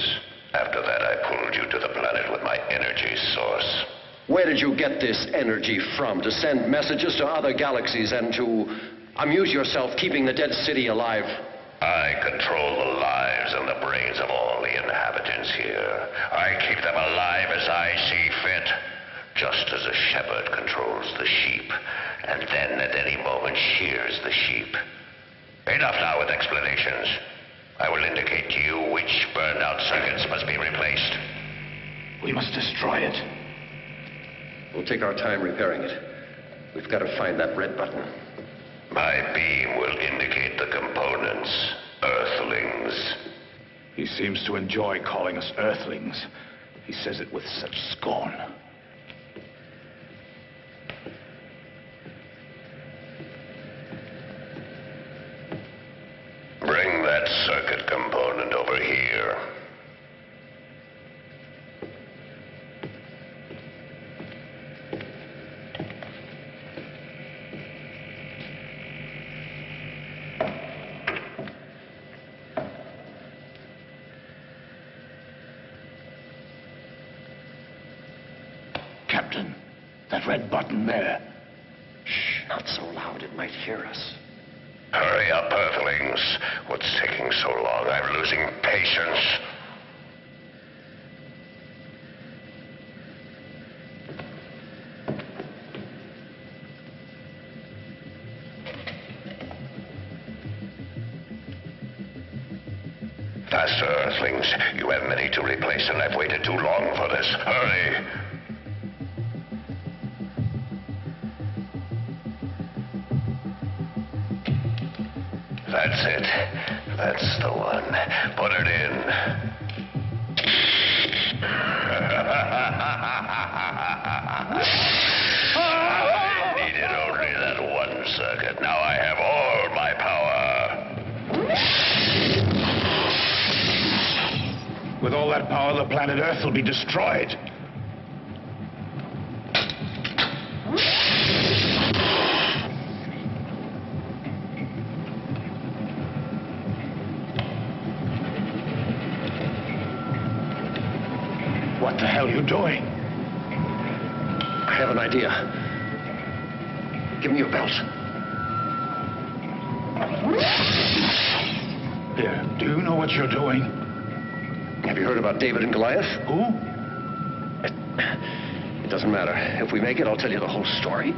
After that, I pulled you to the planet with my energy source. Where did you get this energy from? To send messages to other galaxies and to amuse yourself keeping the dead city alive? I control the lives and the brains of all the inhabitants here. I keep them alive as I see fit, just as a shepherd controls the sheep, and then at any moment shears the sheep. Enough now with explanations. I will indicate to you which burned-out circuits must be replaced. We must destroy it. We'll take our time repairing it. We've got to find that red button. My beam will indicate the components, Earthlings. He seems to enjoy calling us Earthlings. He says it with such scorn. Bring that circuit component over here. Captain, that red button there. Shh, not so loud, it might hear us. Hurry up, Earthlings. What's taking so long? I'm losing patience. Faster, Earthlings. You have many to replace, and I've waited too long for this. Hurry! That's it. That's the one. Put it in. I needed only that one circuit. Now I have all my power. With all that power, the planet Earth will be destroyed. What the hell are you doing? I have an idea. Give me your belt. Here, do you know what you're doing? Have you heard about David and Goliath? Who? It doesn't matter. If we make it, I'll tell you the whole story.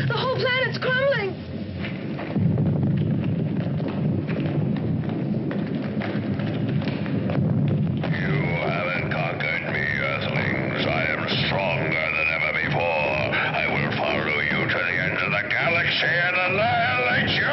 The whole planet's crumbling! You haven't conquered me, Earthlings. I am stronger than ever before. I will follow you to the end of the galaxy and annihilate you!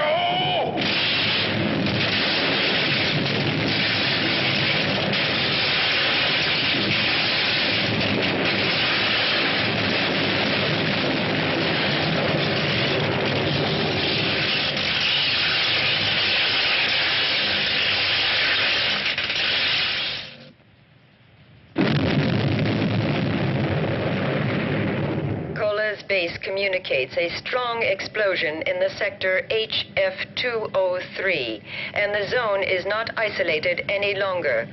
Base communicates a strong explosion in the sector HF203, and the zone is not isolated any longer.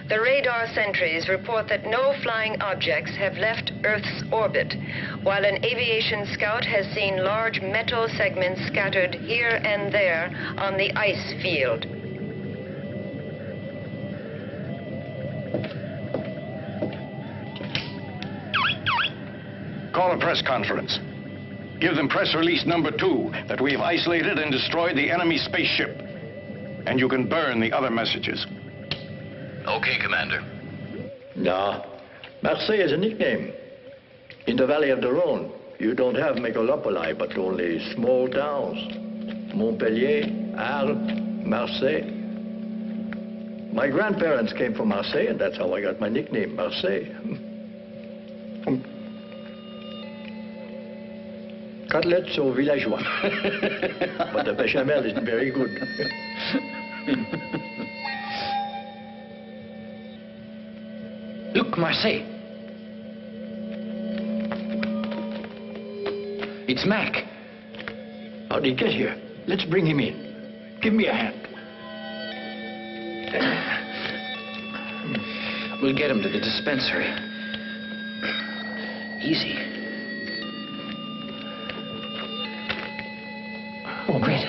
The radar sentries report that no flying objects have left Earth's orbit, while an aviation scout has seen large metal segments scattered here and there on the ice field. Call a press conference. Give them press release number 2 that we have isolated and destroyed the enemy spaceship. And you can burn the other messages. Okay, Commander. Nah, Marseille is a nickname. In the Valley of the Rhone, you don't have megalopoli, but only small towns. Montpellier, Arles, Marseille. My grandparents came from Marseille, and that's how I got my nickname, Marseille. Cutlets au villageois. But the bechamel is very good. Look, Marseille. It's Mac. How'd he get here? Let's bring him in. Give me a hand. We'll get him to the dispensary. Easy. Oh, great.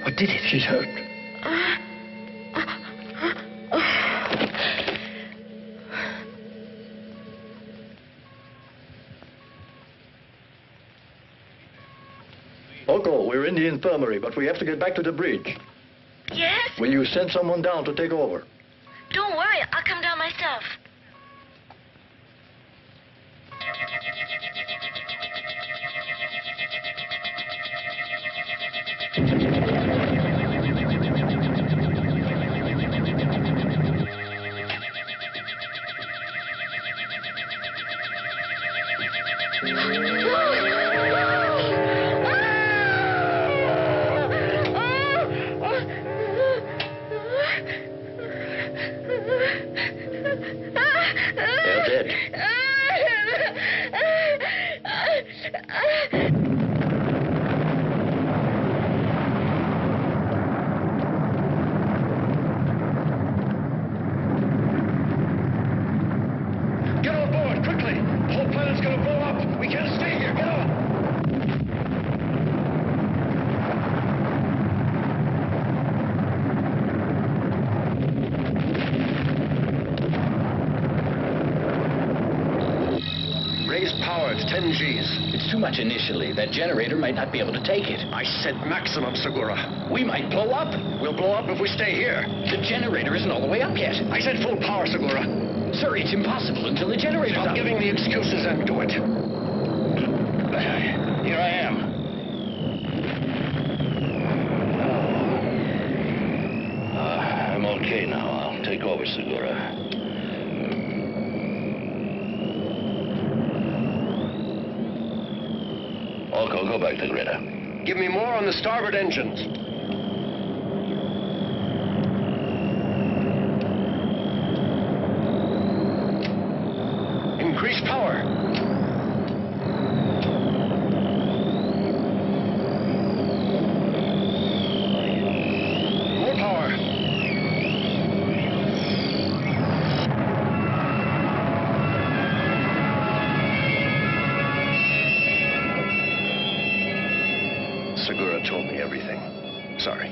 What did it? She's hurt. Oko, we're in the infirmary, but we have to get back to the bridge. Yes? Will you send someone down to take over? Don't worry, I'll come down myself. They're dead. power. It's 10 Gs. It's too much initially. That generator might not be able to take it. I said maximum, Segura. We might blow up. We'll blow up if we stay here. The generator isn't all the way up yet. I said full power, Segura. Sir, it's impossible until the generator's Stop up. giving me excuses and do it. Here I am. I'm okay now. I'll take over, Segura. Orko, go back to Greta. Give me more on the starboard engines. Increase power. More power. Segura told me everything. Sorry.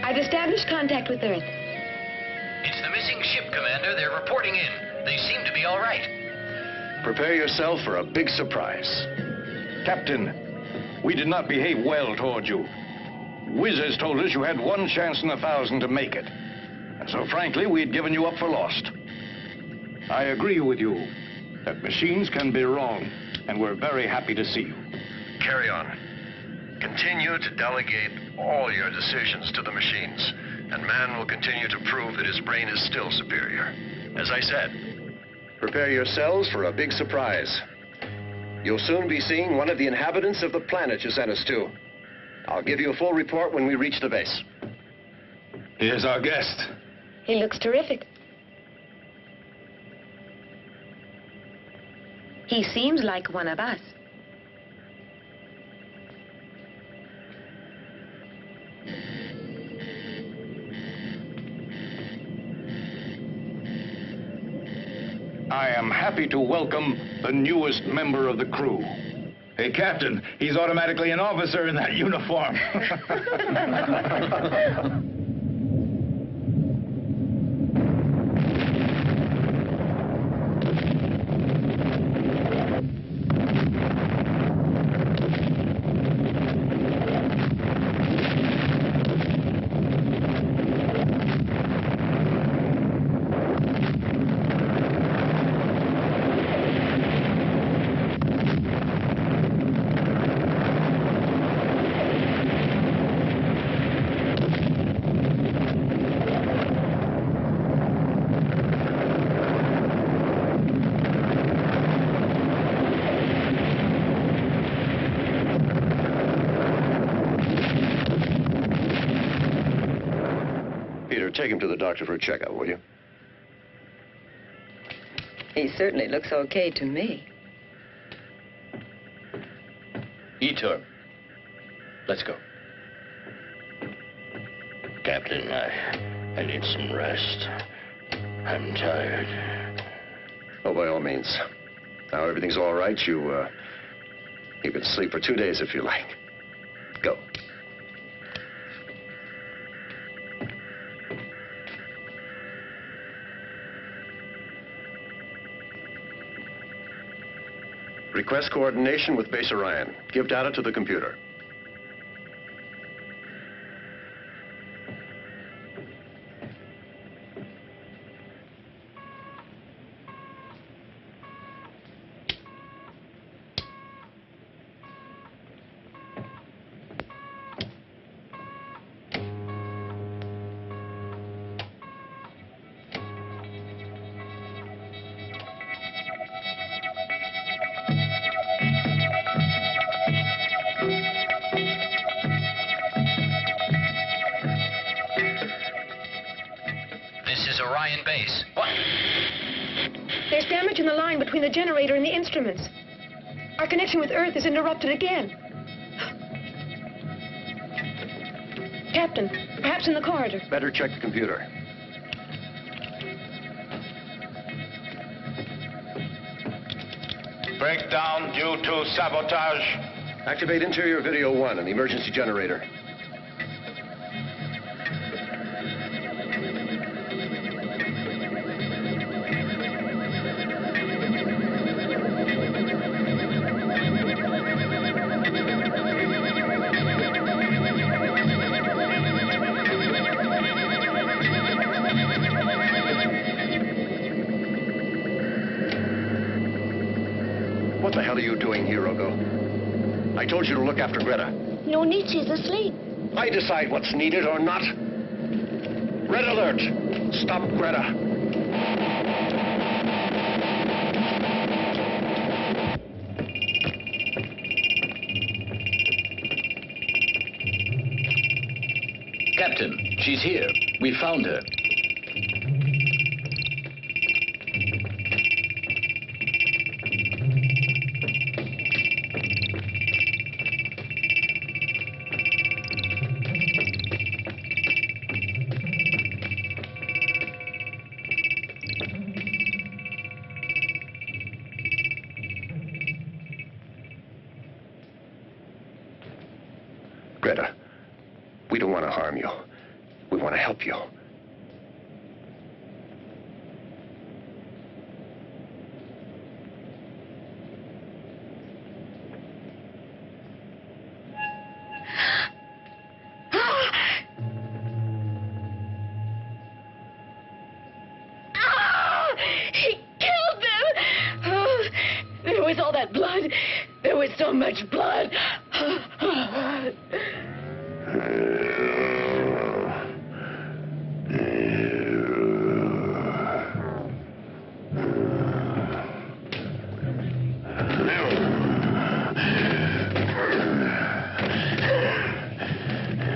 I've established contact with Earth. It's the missing ship, Commander. They're reporting in. They seem to be all right. Prepare yourself for a big surprise. Captain, we did not behave well toward you. Wizards told us you had 1 chance in 1,000 to make it. And so, frankly, we'd given you up for lost. I agree with you that machines can be wrong, and we're very happy to see you. Carry on. Continue to delegate all your decisions to the machines, and man will continue to prove that his brain is still superior. As I said, Prepare yourselves for a big surprise. You'll soon be seeing one of the inhabitants of the planet you sent us to. I'll give you a full report when we reach the base. Here's our guest. He looks terrific. He seems like one of us. I am happy to welcome the newest member of the crew. Hey, Captain, he's automatically an officer in that uniform. Peter, take him to the doctor for a checkup, will you? He certainly looks okay to me. Etor, let's go. Captain, I need some rest. I'm tired. Oh, by all means. Now everything's all right. You can sleep for 2 days if you like. Go. Request coordination with Base Orion. Give data to the computer. Orion base. What? There's damage in the line between the generator and the instruments. Our connection with Earth is interrupted again. Captain, perhaps in the corridor. Better check the computer. Breakdown due to sabotage. Activate interior video 1 and the emergency generator. What the hell are you doing here, Ogo? I told you to look after Greta. No need, she's asleep. I decide what's needed or not. Red alert! Stop Greta. Captain, she's here. We found her. Greta, we don't want to harm you. We want to help you. He killed them! Oh, there was all that blood. There was so much blood.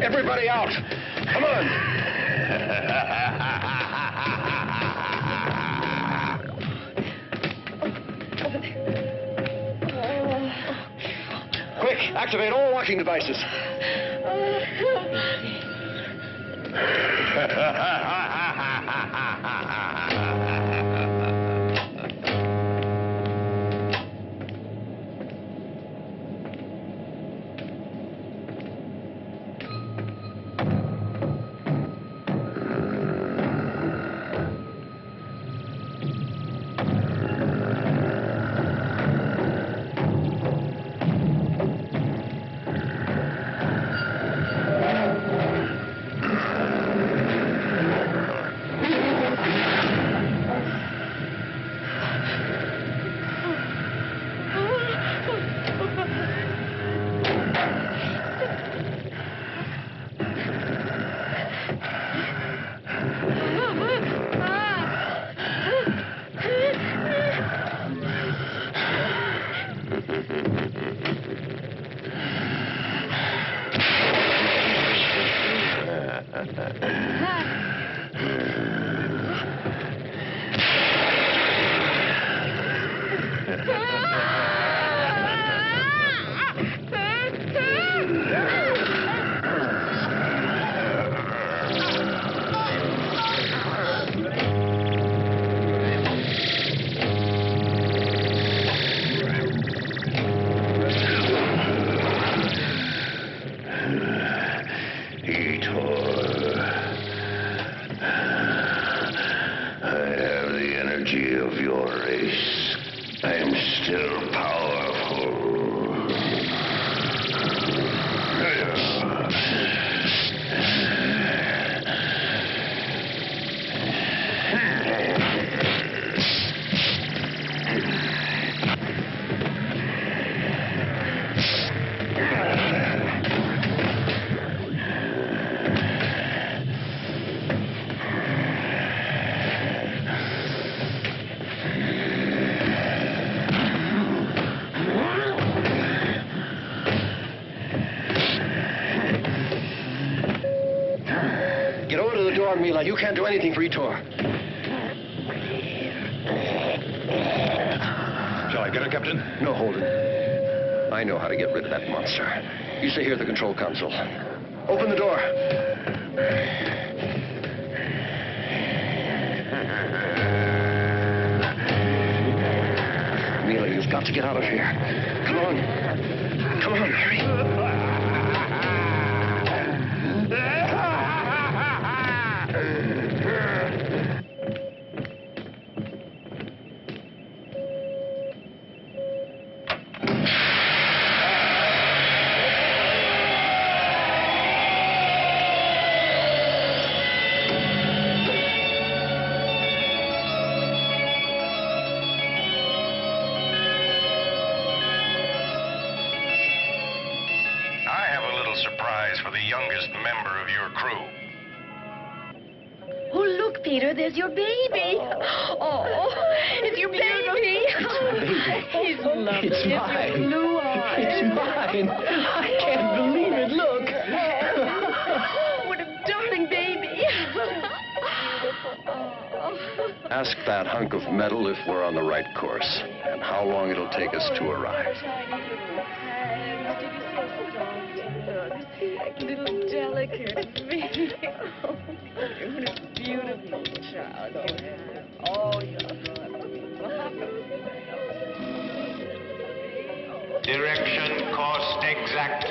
Everybody out! Come on! Quick, activate all locking devices. Mila, you can't do anything for Etor. get her, Captain? No, Holden. I know how to get rid of that monster. You stay here at the control console. Open the door. Mila, you've got to get out of here. Come on. Come on, hurry. For the youngest member of your crew. Oh, look, Peter, there's your baby. Oh, it's your baby. It's my baby. He's lovely. It's mine. Your blue eyes. It's mine. I can't believe it. Look. Oh, what a darling baby. Ask that hunk of metal if we're on the right course, and how long it'll take us to arrive. Little delicate baby. Oh, what a beautiful child you have. Oh, Direction, course exact.